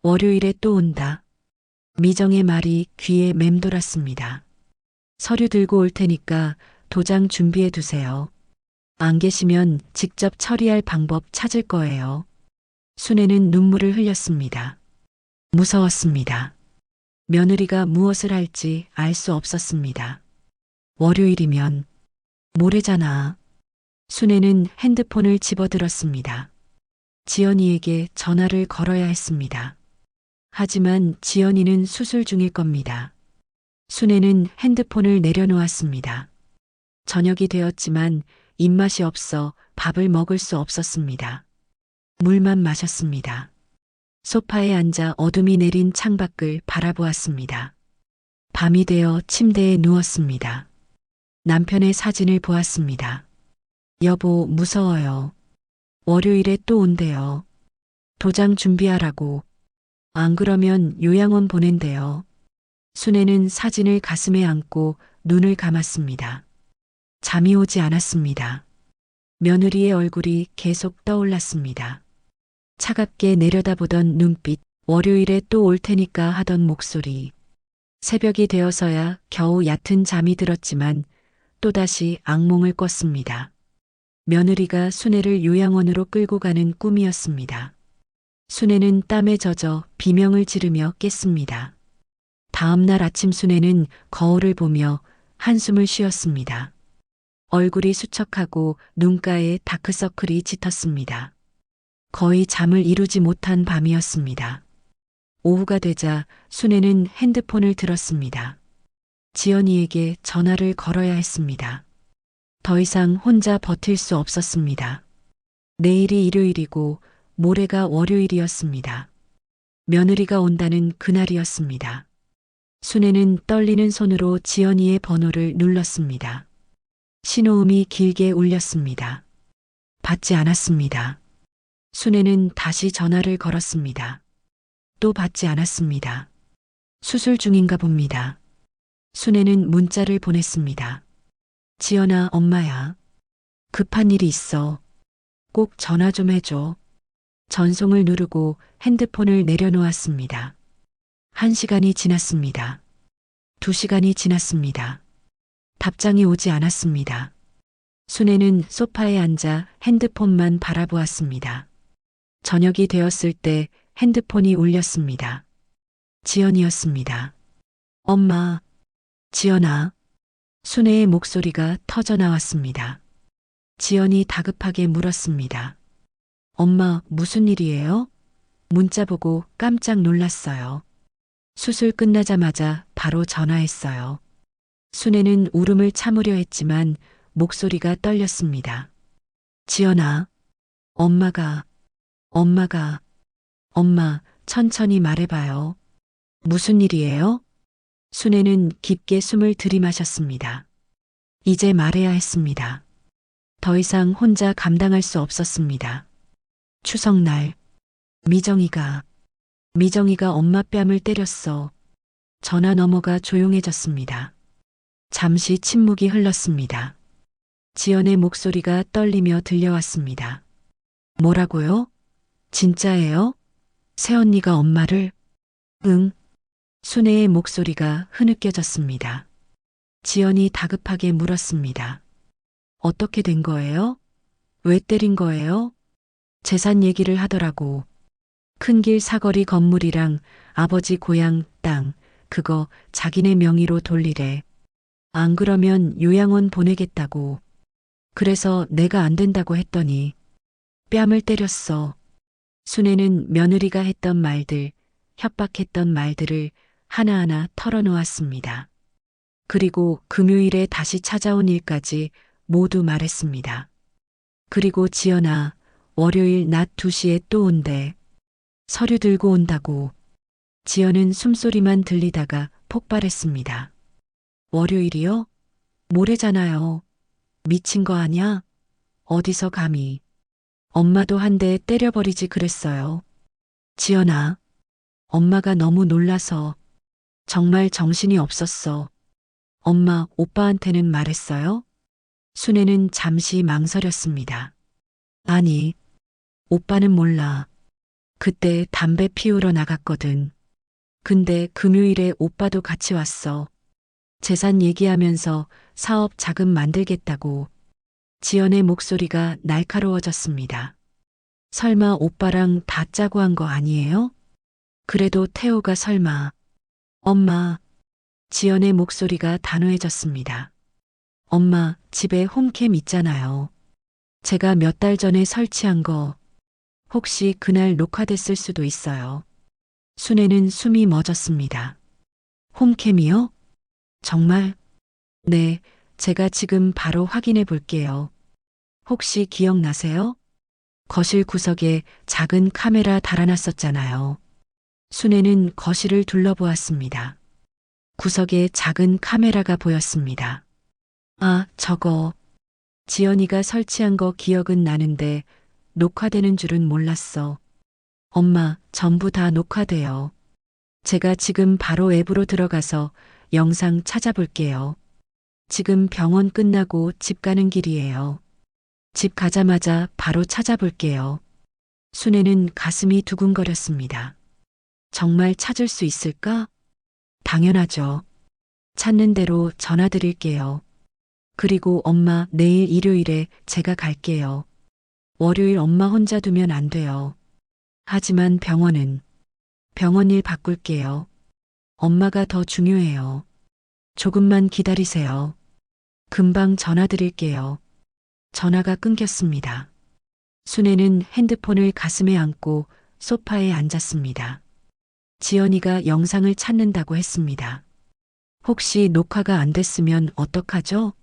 월요일에 또 온다. 미정의 말이 귀에 맴돌았습니다. 서류 들고 올 테니까 도장 준비해 두세요. 안 계시면 직접 처리할 방법 찾을 거예요. 순애는 눈물을 흘렸습니다. 무서웠습니다. 며느리가 무엇을 할지 알 수 없었습니다. 월요일이면 모레잖아. 순애는 핸드폰을 집어들었습니다. 지연이에게 전화를 걸어야 했습니다. 하지만 지연이는 수술 중일 겁니다. 순애는 핸드폰을 내려놓았습니다. 저녁이 되었지만 입맛이 없어 밥을 먹을 수 없었습니다. 물만 마셨습니다. 소파에 앉아 어둠이 내린 창밖을 바라보았습니다. 밤이 되어 침대에 누웠습니다. 남편의 사진을 보았습니다. 여보, 무서워요. 월요일에 또 온대요. 도장 준비하라고. 안 그러면 요양원 보낸대요. 순애는 사진을 가슴에 안고 눈을 감았습니다. 잠이 오지 않았습니다. 며느리의 얼굴이 계속 떠올랐습니다. 차갑게 내려다보던 눈빛, 월요일에 또 올 테니까 하던 목소리. 새벽이 되어서야 겨우 얕은 잠이 들었지만 또다시 악몽을 꿨습니다. 며느리가 순애를 요양원으로 끌고 가는 꿈이었습니다. 순애는 땀에 젖어 비명을 지르며 깼습니다. 다음 날 아침 순애는 거울을 보며 한숨을 쉬었습니다. 얼굴이 수척하고 눈가에 다크서클이 짙었습니다. 거의 잠을 이루지 못한 밤이었습니다. 오후가 되자 순애는 핸드폰을 들었습니다. 지연이에게 전화를 걸어야 했습니다. 더 이상 혼자 버틸 수 없었습니다. 내일이 일요일이고 모레가 월요일이었습니다. 며느리가 온다는 그날이었습니다. 순애는 떨리는 손으로 지연이의 번호를 눌렀습니다. 신호음이 길게 울렸습니다. 받지 않았습니다. 순애는 다시 전화를 걸었습니다. 또 받지 않았습니다. 수술 중인가 봅니다. 순애는 문자를 보냈습니다. 지연아, 엄마야. 급한 일이 있어. 꼭 전화 좀 해줘. 전송을 누르고 핸드폰을 내려놓았습니다. 1시간이 지났습니다. 2시간이 지났습니다. 답장이 오지 않았습니다. 순애는 소파에 앉아 핸드폰만 바라보았습니다. 저녁이 되었을 때 핸드폰이 울렸습니다. 지연이었습니다. 엄마, 지연아. 순애의 목소리가 터져 나왔습니다. 지연이 다급하게 물었습니다. 엄마, 무슨 일이에요? 문자 보고 깜짝 놀랐어요. 수술 끝나자마자 바로 전화했어요. 순애는 울음을 참으려 했지만 목소리가 떨렸습니다. 지연아, 엄마, 천천히 말해봐요. 무슨 일이에요? 순애는 깊게 숨을 들이마셨습니다. 이제 말해야 했습니다. 더 이상 혼자 감당할 수 없었습니다. 추석날, 미정이가 엄마 뺨을 때렸어. 전화 너머가 조용해졌습니다. 잠시 침묵이 흘렀습니다. 지연의 목소리가 떨리며 들려왔습니다. 뭐라고요? 진짜예요? 새언니가 엄마를? 응. 순애의 목소리가 흐느껴졌습니다. 지연이 다급하게 물었습니다. 어떻게 된 거예요? 왜 때린 거예요? 재산 얘기를 하더라고. 큰길 사거리 건물이랑 아버지 고향 땅, 그거 자기네 명의로 돌리래. 안 그러면 요양원 보내겠다고. 그래서 내가 안 된다고 했더니 뺨을 때렸어. 순애는 며느리가 했던 말들, 협박했던 말들을 하나하나 털어놓았습니다. 그리고 금요일에 다시 찾아온 일까지 모두 말했습니다. 그리고 지연아, 월요일 낮 2시에 또 온대. 서류 들고 온다고. 지연은 숨소리만 들리다가 폭발했습니다. 월요일이요? 모레잖아요. 미친 거 아냐? 어디서 감히. 엄마도 한 대 때려버리지 그랬어요. 지연아, 엄마가 너무 놀라서 정말 정신이 없었어. 엄마, 오빠한테는 말했어요? 순애는 잠시 망설였습니다. 아니, 오빠는 몰라. 그때 담배 피우러 나갔거든. 근데 금요일에 오빠도 같이 왔어. 재산 얘기하면서 사업 자금 만들겠다고. 지연의 목소리가 날카로워졌습니다. 설마 오빠랑 다 짜고 한 거 아니에요? 그래도 태호가 설마. 엄마. 지연의 목소리가 단호해졌습니다. 엄마, 집에 홈캠 있잖아요. 제가 몇 달 전에 설치한 거 혹시 그날 녹화됐을 수도 있어요. 순애는 숨이 멎었습니다. 홈캠이요? 정말? 네, 제가 지금 바로 확인해 볼게요. 혹시 기억나세요? 거실 구석에 작은 카메라 달아놨었잖아요. 순애는 거실을 둘러보았습니다. 구석에 작은 카메라가 보였습니다. 아, 저거. 지연이가 설치한 거 기억은 나는데 녹화되는 줄은 몰랐어. 엄마, 전부 다 녹화돼요. 제가 지금 바로 앱으로 들어가서 영상 찾아볼게요. 지금 병원 끝나고 집 가는 길이에요. 집 가자마자 바로 찾아볼게요. 순애는 가슴이 두근거렸습니다. 정말 찾을 수 있을까? 당연하죠. 찾는 대로 전화 드릴게요. 그리고 엄마, 내일 일요일에 제가 갈게요. 월요일 엄마 혼자 두면 안 돼요. 하지만 병원 일 바꿀게요. 엄마가 더 중요해요. 조금만 기다리세요. 금방 전화 드릴게요. 전화가 끊겼습니다. 순애는 핸드폰을 가슴에 안고 소파에 앉았습니다. 지연이가 영상을 찾는다고 했습니다. 혹시 녹화가 안 됐으면 어떡하죠?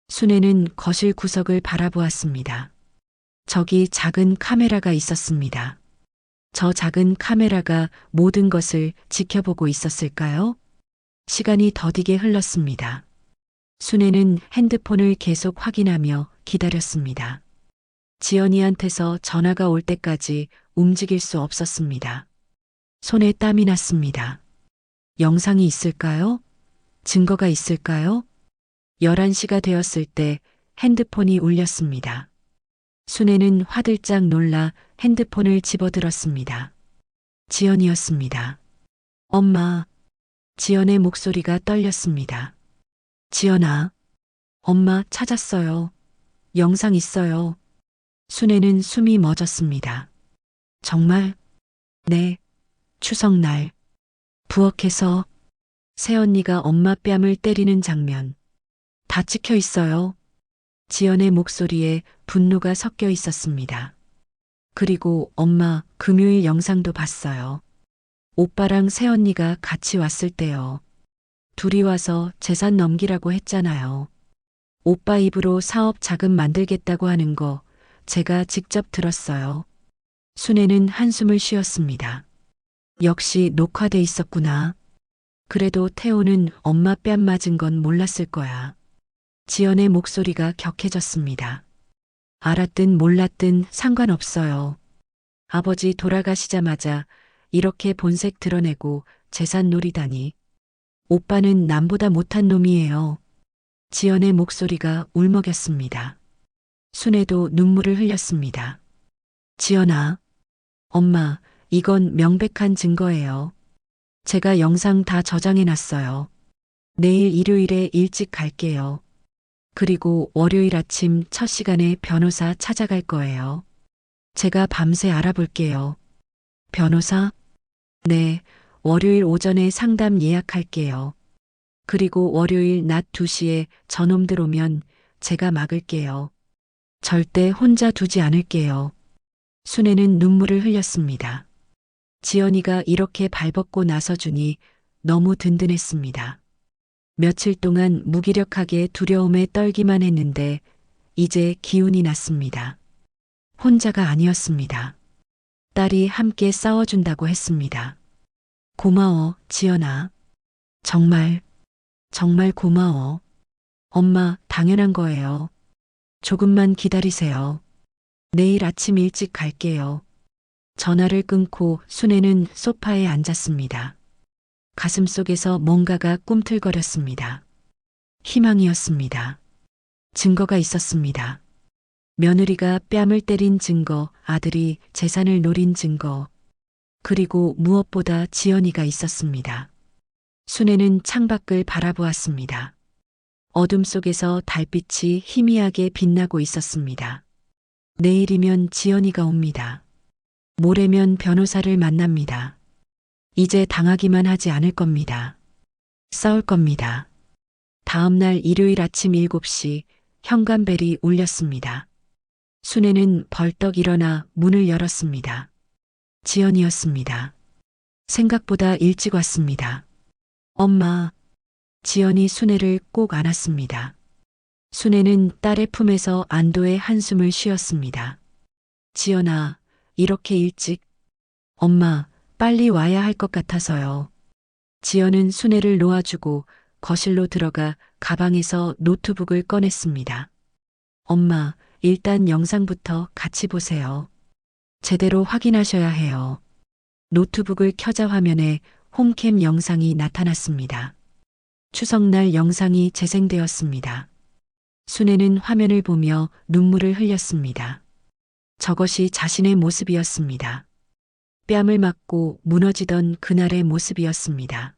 순애는 거실 구석을 바라보았습니다. 저기 작은 카메라가 있었습니다. 저 작은 카메라가 모든 것을 지켜보고 있었을까요? 시간이 더디게 흘렀습니다. 순애는 핸드폰을 계속 확인하며 기다렸습니다. 지연이한테서 전화가 올 때까지 움직일 수 없었습니다. 손에 땀이 났습니다. 영상이 있을까요? 증거가 있을까요? 11시가 되었을 때 핸드폰이 울렸습니다. 순애는 화들짝 놀라 핸드폰을 집어들었습니다. 지연이었습니다. 엄마. 지연의 목소리가 떨렸습니다. 지연아. 엄마 찾았어요. 영상 있어요. 순애는 숨이 멎었습니다. 정말? 네. 추석날. 부엌에서 새언니가 엄마 뺨을 때리는 장면. 다 찍혀 있어요. 지연의 목소리에 분노가 섞여 있었습니다. 그리고 엄마, 금요일 영상도 봤어요. 오빠랑 새언니가 같이 왔을 때요. 둘이 와서 재산 넘기라고 했잖아요. 오빠 입으로 사업 자금 만들겠다고 하는 거 제가 직접 들었어요. 순애는 한숨을 쉬었습니다. 역시 녹화돼 있었구나. 그래도 태호는 엄마 뺨 맞은 건 몰랐을 거야. 지연의 목소리가 격해졌습니다. 알았든 몰랐든 상관없어요. 아버지 돌아가시자마자 이렇게 본색 드러내고 재산 노리다니. 오빠는 남보다 못한 놈이에요. 지연의 목소리가 울먹였습니다. 순애도 눈물을 흘렸습니다. 지연아. 엄마, 이건 명백한 증거예요. 제가 영상 다 저장해 놨어요. 내일 일요일에 일찍 갈게요. 그리고 월요일 아침 첫 시간에 변호사 찾아갈 거예요. 제가 밤새 알아볼게요. 변호사? 네, 월요일 오전에 상담 예약할게요. 그리고 월요일 낮 2시에 저놈들 오면 제가 막을게요. 절대 혼자 두지 않을게요. 순애는 눈물을 흘렸습니다. 지연이가 이렇게 발벗고 나서주니 너무 든든했습니다. 며칠 동안 무기력하게 두려움에 떨기만 했는데 이제 기운이 났습니다. 혼자가 아니었습니다. 딸이 함께 싸워준다고 했습니다. 고마워, 지연아. 정말 고마워. 엄마, 당연한 거예요. 조금만 기다리세요. 내일 아침 일찍 갈게요. 전화를 끊고 순애는 소파에 앉았습니다. 가슴속에서 뭔가가 꿈틀거렸습니다. 희망이었습니다. 증거가 있었습니다. 며느리가 뺨을 때린 증거, 아들이 재산을 노린 증거, 그리고 무엇보다 지연이가 있었습니다. 순애는 창밖을 바라보았습니다. 어둠 속에서 달빛이 희미하게 빛나고 있었습니다. 내일이면 지연이가 옵니다. 모레면 변호사를 만납니다. 이제 당하기만 하지 않을 겁니다. 싸울 겁니다. 다음 날 일요일 아침 7시 현관벨이 울렸습니다. 순애는 벌떡 일어나 문을 열었습니다. 지연이었습니다. 생각보다 일찍 왔습니다. 엄마. 지연이 순애를 꼭 안았습니다. 순애는 딸의 품에서 안도의 한숨을 쉬었습니다. 지연아, 이렇게 일찍? 엄마, 빨리 와야 할 것 같아서요. 지연은 순애를 놓아주고 거실로 들어가 가방에서 노트북을 꺼냈습니다. 엄마, 일단 영상부터 같이 보세요. 제대로 확인하셔야 해요. 노트북을 켜자 화면에 홈캠 영상이 나타났습니다. 추석날 영상이 재생되었습니다. 순애는 화면을 보며 눈물을 흘렸습니다. 저것이 자신의 모습이었습니다. 뺨을 맞고 무너지던 그날의 모습이었습니다.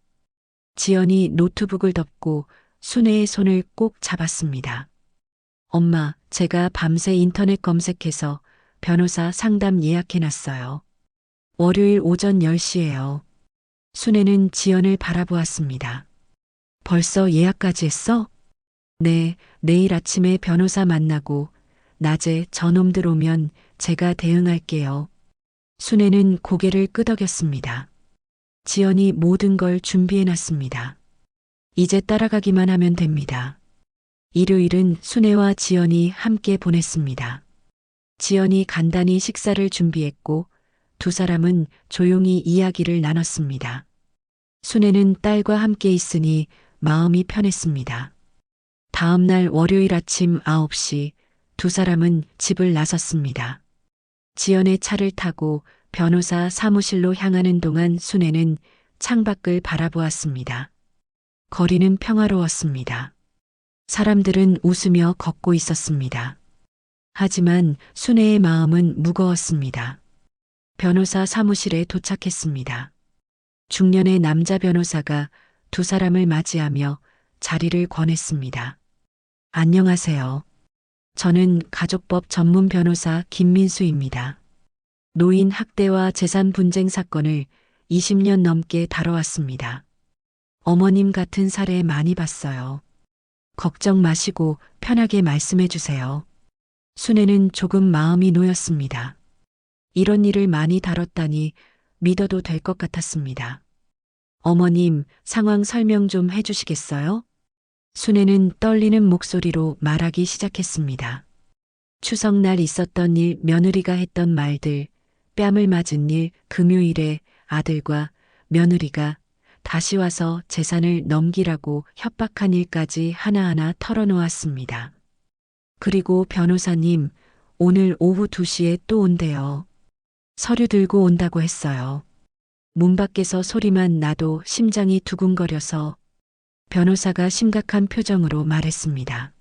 지연이 노트북을 덮고 순애의 손을 꼭 잡았습니다. 엄마, 제가 밤새 인터넷 검색해서 변호사 상담 예약해놨어요. 월요일 오전 10시예요. 순애는 지연을 바라보았습니다. 벌써 예약까지 했어? 네, 내일 아침에 변호사 만나고 낮에 저놈들 오면 제가 대응할게요. 순애는 고개를 끄덕였습니다. 지연이 모든 걸 준비해놨습니다. 이제 따라가기만 하면 됩니다. 일요일은 순애와 지연이 함께 보냈습니다. 지연이 간단히 식사를 준비했고 두 사람은 조용히 이야기를 나눴습니다. 순애는 딸과 함께 있으니 마음이 편했습니다. 다음 날 월요일 아침 9시 두 사람은 집을 나섰습니다. 지연의 차를 타고 변호사 사무실로 향하는 동안 순애는 창밖을 바라보았습니다. 거리는 평화로웠습니다. 사람들은 웃으며 걷고 있었습니다. 하지만 순애의 마음은 무거웠습니다. 변호사 사무실에 도착했습니다. 중년의 남자 변호사가 두 사람을 맞이하며 자리를 권했습니다. 안녕하세요. 저는 가족법 전문 변호사 김민수입니다. 노인 학대와 재산 분쟁 사건을 20년 넘게 다뤄왔습니다. 어머님 같은 사례 많이 봤어요. 걱정 마시고 편하게 말씀해 주세요. 순애는 조금 마음이 놓였습니다. 이런 일을 많이 다뤘다니 믿어도 될 것 같았습니다. 어머님, 상황 설명 좀 해주시겠어요? 순애는 떨리는 목소리로 말하기 시작했습니다. 추석날 있었던 일, 며느리가 했던 말들, 뺨을 맞은 일, 금요일에 아들과 며느리가 다시 와서 재산을 넘기라고 협박한 일까지 하나하나 털어놓았습니다. 그리고 변호사님, 오늘 오후 2시에 또 온대요. 서류 들고 온다고 했어요. 문 밖에서 소리만 나도 심장이 두근거려서 변호사가 심각한 표정으로 말했습니다.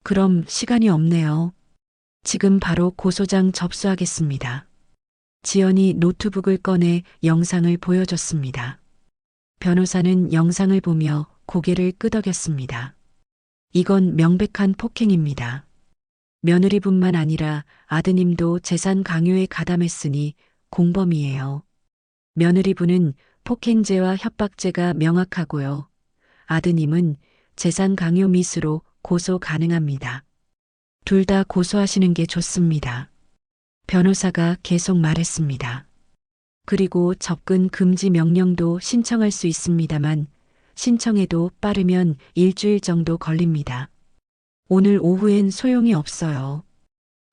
그럼 시간이 없네요. 지금 바로 고소장 접수하겠습니다. 지연이 노트북을 꺼내 영상을 보여줬습니다. 변호사는 영상을 보며 고개를 끄덕였습니다. 이건 명백한 폭행입니다. 며느리뿐만 아니라 아드님도 재산 강요에 가담했으니 공범이에요. 며느리분은 폭행죄와 협박죄가 명확하고요. 아드님은 재산 강요 미수로 고소 가능합니다. 둘 다 고소하시는 게 좋습니다. 변호사가 계속 말했습니다. 그리고 접근 금지 명령도 신청할 수 있습니다만 신청해도 빠르면 일주일 정도 걸립니다. 오늘 오후엔 소용이 없어요.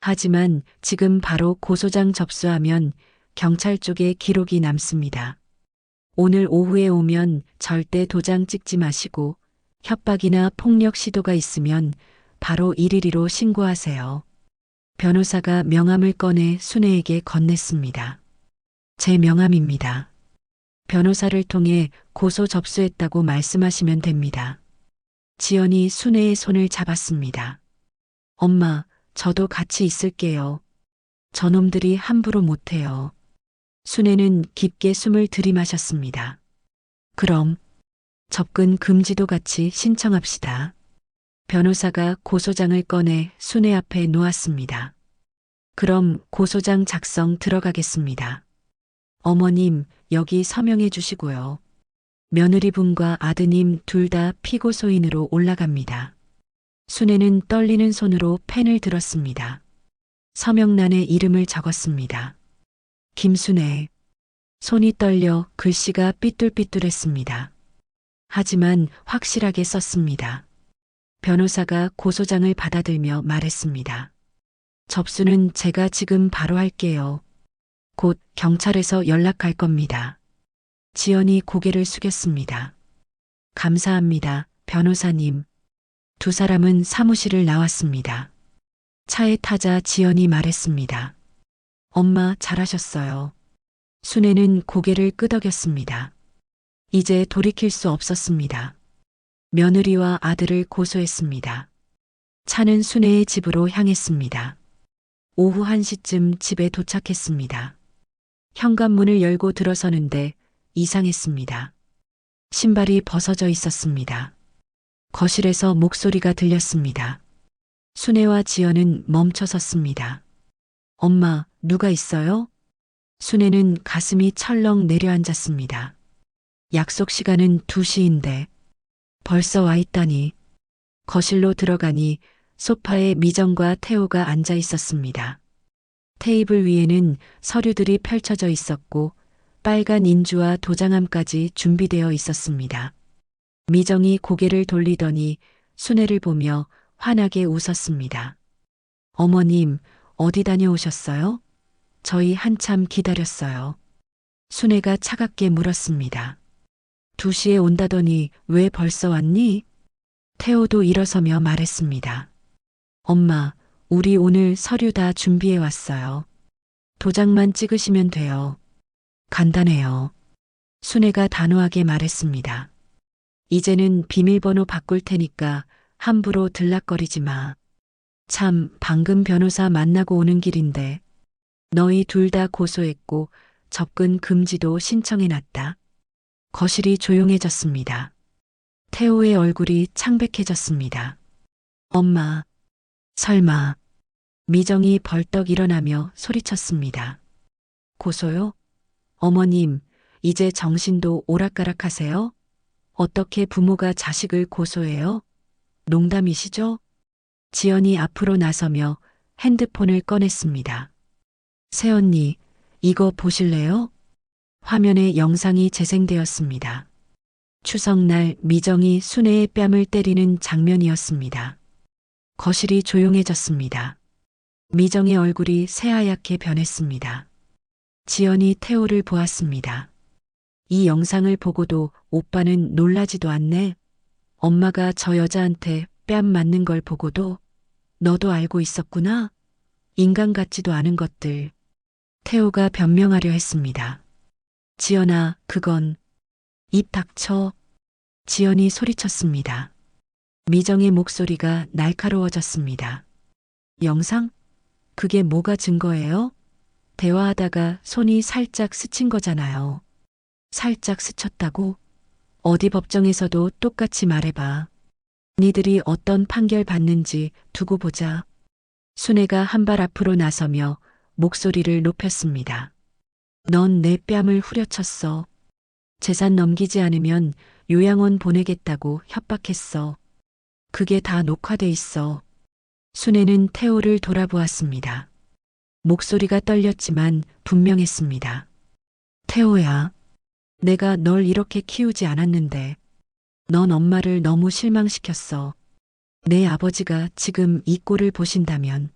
하지만 지금 바로 고소장 접수하면 경찰 쪽에 기록이 남습니다. 오늘 오후에 오면 절대 도장 찍지 마시고 협박이나 폭력 시도가 있으면 바로 112로 신고하세요. 변호사가 명함을 꺼내 순애에게 건넸습니다. 제 명함입니다. 변호사를 통해 고소 접수했다고 말씀하시면 됩니다. 지연이 순애의 손을 잡았습니다. 엄마, 저도 같이 있을게요. 저놈들이 함부로 못해요. 순애는 깊게 숨을 들이마셨습니다. 그럼 접근 금지도 같이 신청합시다. 변호사가 고소장을 꺼내 순애 앞에 놓았습니다. 그럼 고소장 작성 들어가겠습니다. 어머님, 여기 서명해 주시고요. 며느리분과 아드님 둘 다 피고소인으로 올라갑니다. 순애는 떨리는 손으로 펜을 들었습니다. 서명란에 이름을 적었습니다. 김순애. 손이 떨려 글씨가 삐뚤삐뚤했습니다. 하지만 확실하게 썼습니다. 변호사가 고소장을 받아들며 말했습니다. 접수는 제가 지금 바로 할게요. 곧 경찰에서 연락할 겁니다. 지연이 고개를 숙였습니다. 감사합니다, 변호사님. 두 사람은 사무실을 나왔습니다. 차에 타자 지연이 말했습니다. 엄마 잘하셨어요. 순애는 고개를 끄덕였습니다. 이제 돌이킬 수 없었습니다. 며느리와 아들을 고소했습니다. 차는 순애의 집으로 향했습니다. 오후 1시쯤 집에 도착했습니다. 현관문을 열고 들어서는데 이상했습니다. 신발이 벗어져 있었습니다. 거실에서 목소리가 들렸습니다. 순애와 지연은 멈춰 섰습니다. 엄마, 누가 있어요? 순애는 가슴이 철렁 내려앉았습니다. 약속 시간은 2시인데 벌써 와 있다니. 거실로 들어가니 소파에 미정과 태호가 앉아 있었습니다. 테이블 위에는 서류들이 펼쳐져 있었고 빨간 인주와 도장함까지 준비되어 있었습니다. 미정이 고개를 돌리더니 순애를 보며 환하게 웃었습니다. 어머님, 어디 다녀오셨어요? 저희 한참 기다렸어요. 순애가 차갑게 물었습니다. 2시에 온다더니 왜 벌써 왔니? 태호도 일어서며 말했습니다. 엄마, 우리 오늘 서류 다 준비해 왔어요. 도장만 찍으시면 돼요. 간단해요. 순애가 단호하게 말했습니다. 이제는 비밀번호 바꿀 테니까 함부로 들락거리지 마. 참, 방금 변호사 만나고 오는 길인데 너희 둘 다 고소했고 접근 금지도 신청해놨다. 거실이 조용해졌습니다. 태호의 얼굴이 창백해졌습니다. 엄마, 설마. 미정이 벌떡 일어나며 소리쳤습니다. 고소요? 어머님, 이제 정신도 오락가락하세요? 어떻게 부모가 자식을 고소해요? 농담이시죠? 지연이 앞으로 나서며 핸드폰을 꺼냈습니다. 새언니, 이거 보실래요? 화면에 영상이 재생되었습니다. 추석날 미정이 순애의 뺨을 때리는 장면이었습니다. 거실이 조용해졌습니다. 미정의 얼굴이 새하얗게 변했습니다. 지연이 태호를 보았습니다. 이 영상을 보고도 오빠는 놀라지도 않네. 엄마가 저 여자한테 뺨 맞는 걸 보고도 너도 알고 있었구나. 인간 같지도 않은 것들. 태호가 변명하려 했습니다. 지연아, 그건. 입 닥쳐. 지연이 소리쳤습니다. 미정의 목소리가 날카로워졌습니다. 영상? 그게 뭐가 증거예요? 대화하다가 손이 살짝 스친 거잖아요. 살짝 스쳤다고? 어디 법정에서도 똑같이 말해봐. 니들이 어떤 판결 받는지 두고 보자. 순애가 한 발 앞으로 나서며 목소리를 높였습니다. 넌 내 뺨을 후려쳤어. 재산 넘기지 않으면 요양원 보내겠다고 협박했어. 그게 다 녹화돼 있어. 순애는 태호를 돌아보았습니다. 목소리가 떨렸지만 분명했습니다. 태호야, 내가 널 이렇게 키우지 않았는데 넌 엄마를 너무 실망시켰어. 내 아버지가 지금 이 꼴을 보신다면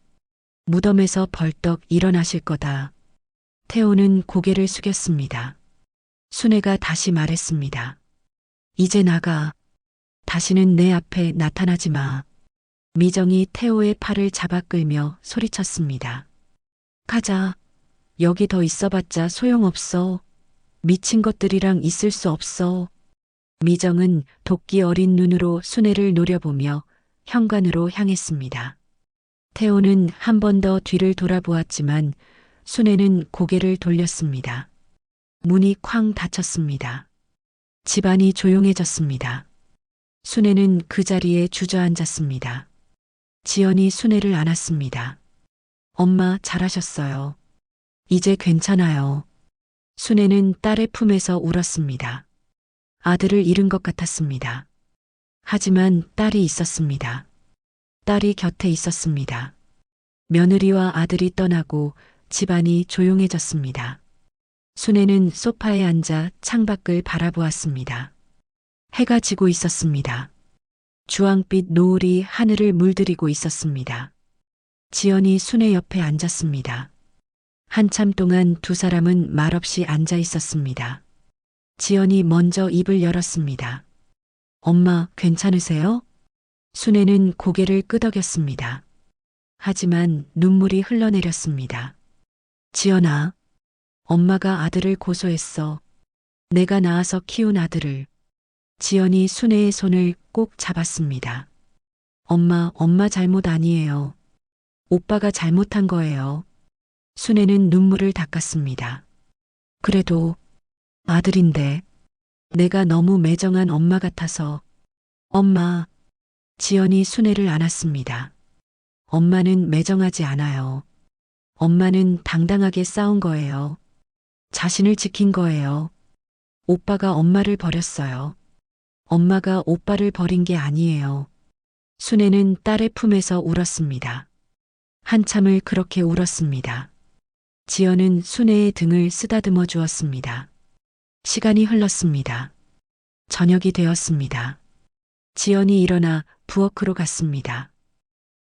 무덤에서 벌떡 일어나실 거다. 태호는 고개를 숙였습니다. 순애가 다시 말했습니다. 이제 나가. 다시는 내 앞에 나타나지 마. 미정이 태호의 팔을 잡아 끌며 소리쳤습니다. 가자. 여기 더 있어봤자 소용없어. 미친 것들이랑 있을 수 없어. 미정은 도끼 어린 눈으로 순애를 노려보며 현관으로 향했습니다. 태호는 한 번 더 뒤를 돌아보았지만 순애는 고개를 돌렸습니다. 문이 쾅 닫혔습니다. 집안이 조용해졌습니다. 순애는 그 자리에 주저앉았습니다. 지연이 순애를 안았습니다. 엄마 잘하셨어요. 이제 괜찮아요. 순애는 딸의 품에서 울었습니다. 아들을 잃은 것 같았습니다. 하지만 딸이 있었습니다. 딸이 곁에 있었습니다. 며느리와 아들이 떠나고 집안이 조용해졌습니다. 순애는 소파에 앉아 창밖을 바라보았습니다. 해가 지고 있었습니다. 주황빛 노을이 하늘을 물들이고 있었습니다. 지연이 순애 옆에 앉았습니다. 한참 동안 두 사람은 말없이 앉아 있었습니다. 지연이 먼저 입을 열었습니다. 엄마, 괜찮으세요? 순애는 고개를 끄덕였습니다. 하지만 눈물이 흘러내렸습니다. 지연아, 엄마가 아들을 고소했어. 내가 낳아서 키운 아들을. 지연이 순애의 손을 꼭 잡았습니다. 엄마 잘못 아니에요. 오빠가 잘못한 거예요. 순애는 눈물을 닦았습니다. 그래도 아들인데 내가 너무 매정한 엄마 같아서. 엄마. 지연이 순애를 안았습니다. 엄마는 매정하지 않아요. 엄마는 당당하게 싸운 거예요. 자신을 지킨 거예요. 오빠가 엄마를 버렸어요. 엄마가 오빠를 버린 게 아니에요. 순애는 딸의 품에서 울었습니다. 한참을 그렇게 울었습니다. 지연은 순애의 등을 쓰다듬어 주었습니다. 시간이 흘렀습니다. 저녁이 되었습니다. 지연이 일어나 부엌으로 갔습니다.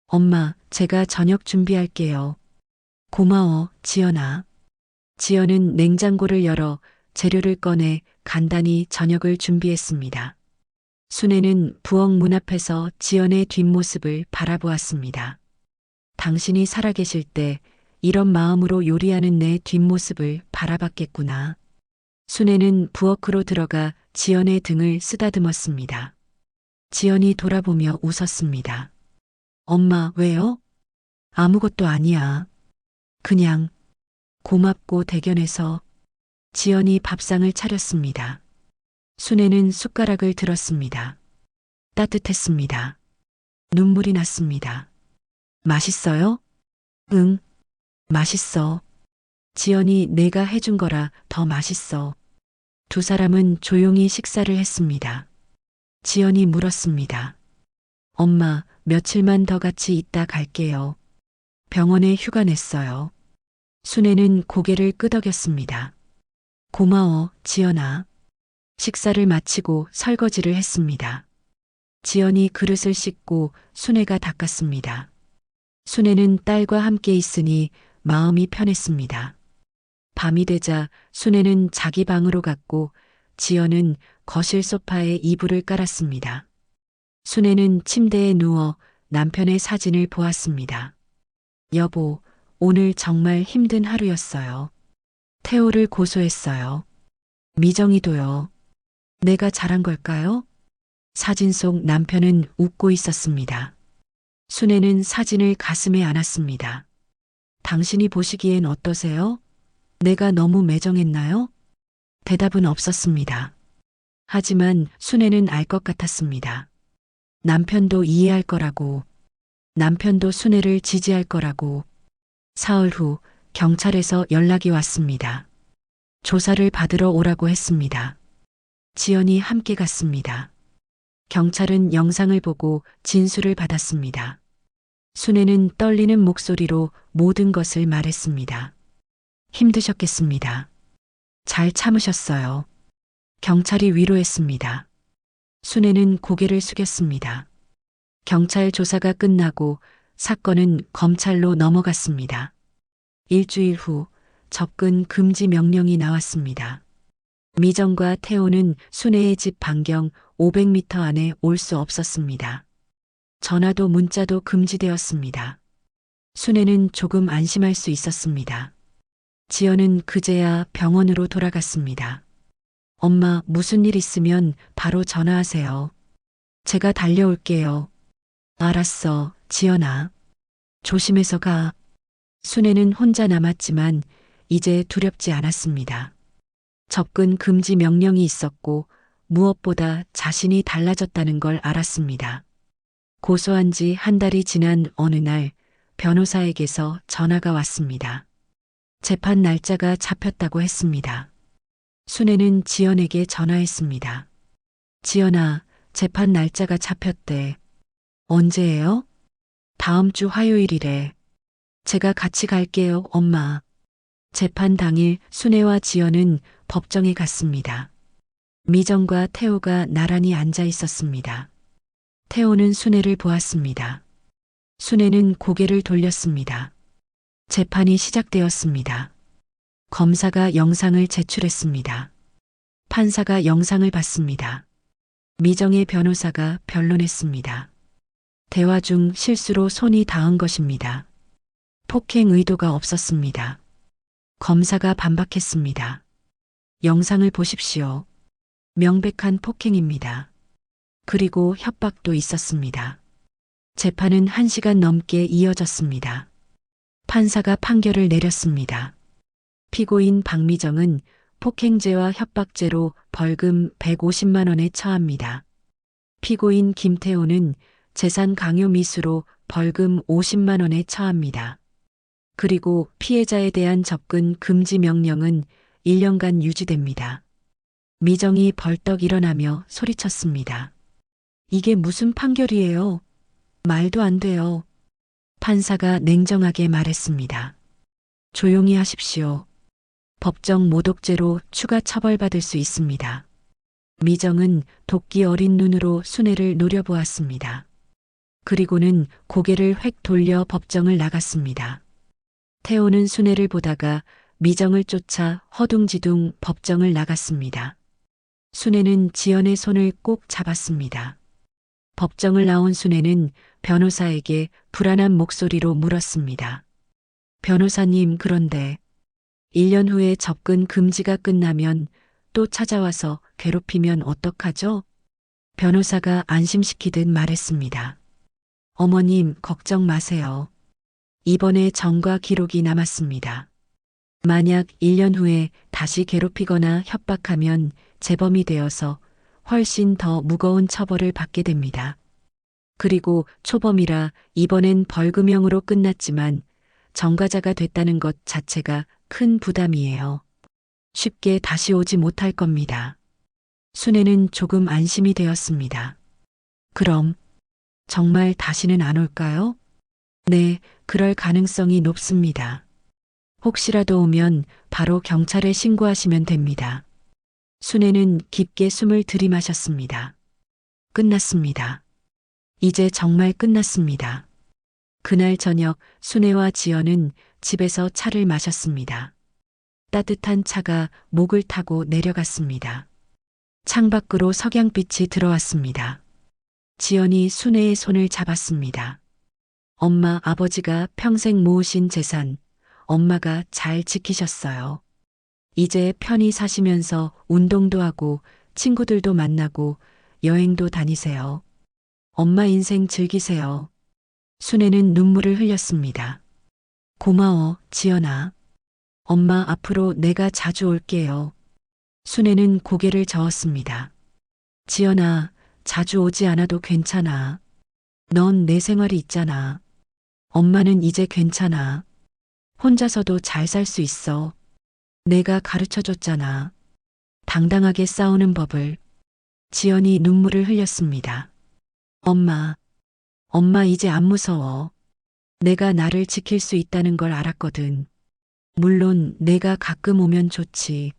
엄마, 제가 저녁 준비할게요. 고마워, 지연아. 지연은 냉장고를 열어 재료를 꺼내 간단히 저녁을 준비했습니다. 순애는 부엌 문 앞에서 지연의 뒷모습을 바라보았습니다. 당신이 살아계실 때 이런 마음으로 요리하는 내 뒷모습을 바라봤겠구나. 순애는 부엌으로 들어가 지연의 등을 쓰다듬었습니다. 지연이 돌아보며 웃었습니다. 엄마, 왜요? 아무것도 아니야. 그냥 고맙고 대견해서. 지연이 밥상을 차렸습니다. 순애는 숟가락을 들었습니다. 따뜻했습니다. 눈물이 났습니다. 맛있어요? 응, 맛있어. 지연이 내가 해준 거라 더 맛있어. 두 사람은 조용히 식사를 했습니다. 지연이 물었습니다. 엄마, 며칠만 더 같이 있다 갈게요. 병원에 휴가 냈어요. 순애는 고개를 끄덕였습니다. 고마워, 지연아. 식사를 마치고 설거지를 했습니다. 지연이 그릇을 씻고 순애가 닦았습니다. 순애는 딸과 함께 있으니 마음이 편했습니다. 밤이 되자 순애는 자기 방으로 갔고 지연은 거실 소파에 이불을 깔았습니다. 순애는 침대에 누워 남편의 사진을 보았습니다. 여보, 오늘 정말 힘든 하루였어요. 태호를 고소했어요. 미정이도요. 내가 잘한 걸까요? 사진 속 남편은 웃고 있었습니다. 순애는 사진을 가슴에 안았습니다. 당신이 보시기엔 어떠세요? 내가 너무 매정했나요? 대답은 없었습니다. 하지만 순애는 알 것 같았습니다. 남편도 이해할 거라고, 남편도 순애를 지지할 거라고. 사흘 후 경찰에서 연락이 왔습니다. 조사를 받으러 오라고 했습니다. 지연이 함께 갔습니다. 경찰은 영상을 보고 진술을 받았습니다. 순애는 떨리는 목소리로 모든 것을 말했습니다. 힘드셨겠습니다. 잘 참으셨어요. 경찰이 위로했습니다. 순애는 고개를 숙였습니다. 경찰 조사가 끝나고 사건은 검찰로 넘어갔습니다. 일주일 후 접근 금지 명령이 나왔습니다. 미정과 태호는 순애의 집 반경 500m 안에 올 수 없었습니다. 전화도 문자도 금지되었습니다. 순애는 조금 안심할 수 있었습니다. 지연은 그제야 병원으로 돌아갔습니다. 엄마, 무슨 일 있으면 바로 전화하세요. 제가 달려올게요. 알았어, 지연아. 조심해서 가. 순애는 혼자 남았지만 이제 두렵지 않았습니다. 접근 금지 명령이 있었고 무엇보다 자신이 달라졌다는 걸 알았습니다. 고소한 지 한 달이 지난 어느 날 변호사에게서 전화가 왔습니다. 재판 날짜가 잡혔다고 했습니다. 순애는 지연에게 전화했습니다. 지연아, 재판 날짜가 잡혔대. 언제예요? 다음 주 화요일이래. 제가 같이 갈게요, 엄마. 재판 당일 순애와 지연은 법정에 갔습니다. 미정과 태호가 나란히 앉아 있었습니다. 태호는 순애를 보았습니다. 순애는 고개를 돌렸습니다. 재판이 시작되었습니다. 검사가 영상을 제출했습니다. 판사가 영상을 봤습니다. 미정의 변호사가 변론했습니다. 대화 중 실수로 손이 닿은 것입니다. 폭행 의도가 없었습니다. 검사가 반박했습니다. 영상을 보십시오. 명백한 폭행입니다. 그리고 협박도 있었습니다. 재판은 1시간 넘게 이어졌습니다. 판사가 판결을 내렸습니다. 피고인 박미정은 폭행죄와 협박죄로 벌금 150만 원에 처합니다. 피고인 김태호는 재산 강요 미수로 벌금 50만 원에 처합니다. 그리고 피해자에 대한 접근 금지 명령은 1년간 유지됩니다. 미정이 벌떡 일어나며 소리쳤습니다. 이게 무슨 판결이에요? 말도 안 돼요. 판사가 냉정하게 말했습니다. 조용히 하십시오. 법정 모독죄로 추가 처벌받을 수 있습니다. 미정은 도끼 어린 눈으로 순애를 노려보았습니다. 그리고는 고개를 획 돌려 법정을 나갔습니다. 태호는 순애를 보다가 미정을 쫓아 허둥지둥 법정을 나갔습니다. 순애는 지연의 손을 꼭 잡았습니다. 법정을 나온 순애는 변호사에게 불안한 목소리로 물었습니다. 변호사님, 그런데 1년 후에 접근 금지가 끝나면 또 찾아와서 괴롭히면 어떡하죠? 변호사가 안심시키듯 말했습니다. 어머님, 걱정 마세요. 이번에 전과 기록이 남았습니다. 만약 1년 후에 다시 괴롭히거나 협박하면 재범이 되어서 훨씬 더 무거운 처벌을 받게 됩니다. 그리고 초범이라 이번엔 벌금형으로 끝났지만 전과자가 됐다는 것 자체가 큰 부담이에요. 쉽게 다시 오지 못할 겁니다. 순애는 조금 안심이 되었습니다. 그럼 정말 다시는 안 올까요? 네, 그럴 가능성이 높습니다. 혹시라도 오면 바로 경찰에 신고하시면 됩니다. 순애는 깊게 숨을 들이마셨습니다. 끝났습니다. 이제 정말 끝났습니다. 그날 저녁 순애와 지연은 집에서 차를 마셨습니다. 따뜻한 차가 목을 타고 내려갔습니다. 창밖으로 석양빛이 들어왔습니다. 지연이 순애의 손을 잡았습니다. 엄마, 아버지가 평생 모으신 재산, 엄마가 잘 지키셨어요. 이제 편히 사시면서 운동도 하고 친구들도 만나고 여행도 다니세요. 엄마 인생 즐기세요. 순애는 눈물을 흘렸습니다. 고마워, 지연아. 엄마, 앞으로 내가 자주 올게요. 순애는 고개를 저었습니다. 지연아, 자주 오지 않아도 괜찮아. 넌 내 생활이 있잖아. 엄마는 이제 괜찮아. 혼자서도 잘 살 수 있어. 내가 가르쳐줬잖아. 당당하게 싸우는 법을. 지연이 눈물을 흘렸습니다. 엄마, 엄마 이제 안 무서워. 내가 나를 지킬 수 있다는 걸 알았거든. 물론 내가 가끔 오면 좋지.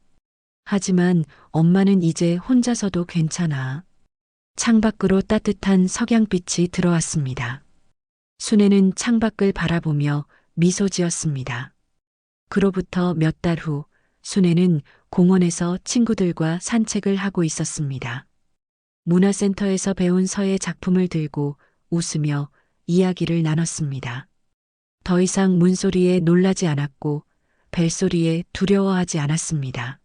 하지만 엄마는 이제 혼자서도 괜찮아. 창밖으로 따뜻한 석양빛이 들어왔습니다. 순애는 창밖을 바라보며 미소 지었습니다. 그로부터 몇 달 후 순애는 공원에서 친구들과 산책을 하고 있었습니다. 문화센터에서 배운 서예 작품을 들고 웃으며 이야기를 나눴습니다. 더 이상 문소리에 놀라지 않았고 벨소리에 두려워하지 않았습니다.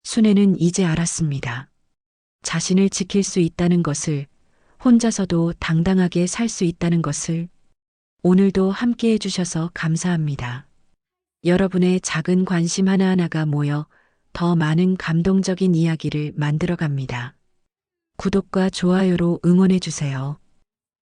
순애는 이제 알았습니다. 자신을 지킬 수 있다는 것을, 혼자서도 당당하게 살 수 있다는 것을. 오늘도 함께 해주셔서 감사합니다. 여러분의 작은 관심 하나하나가 모여 더 많은 감동적인 이야기를 만들어 갑니다. 구독과 좋아요로 응원해 주세요.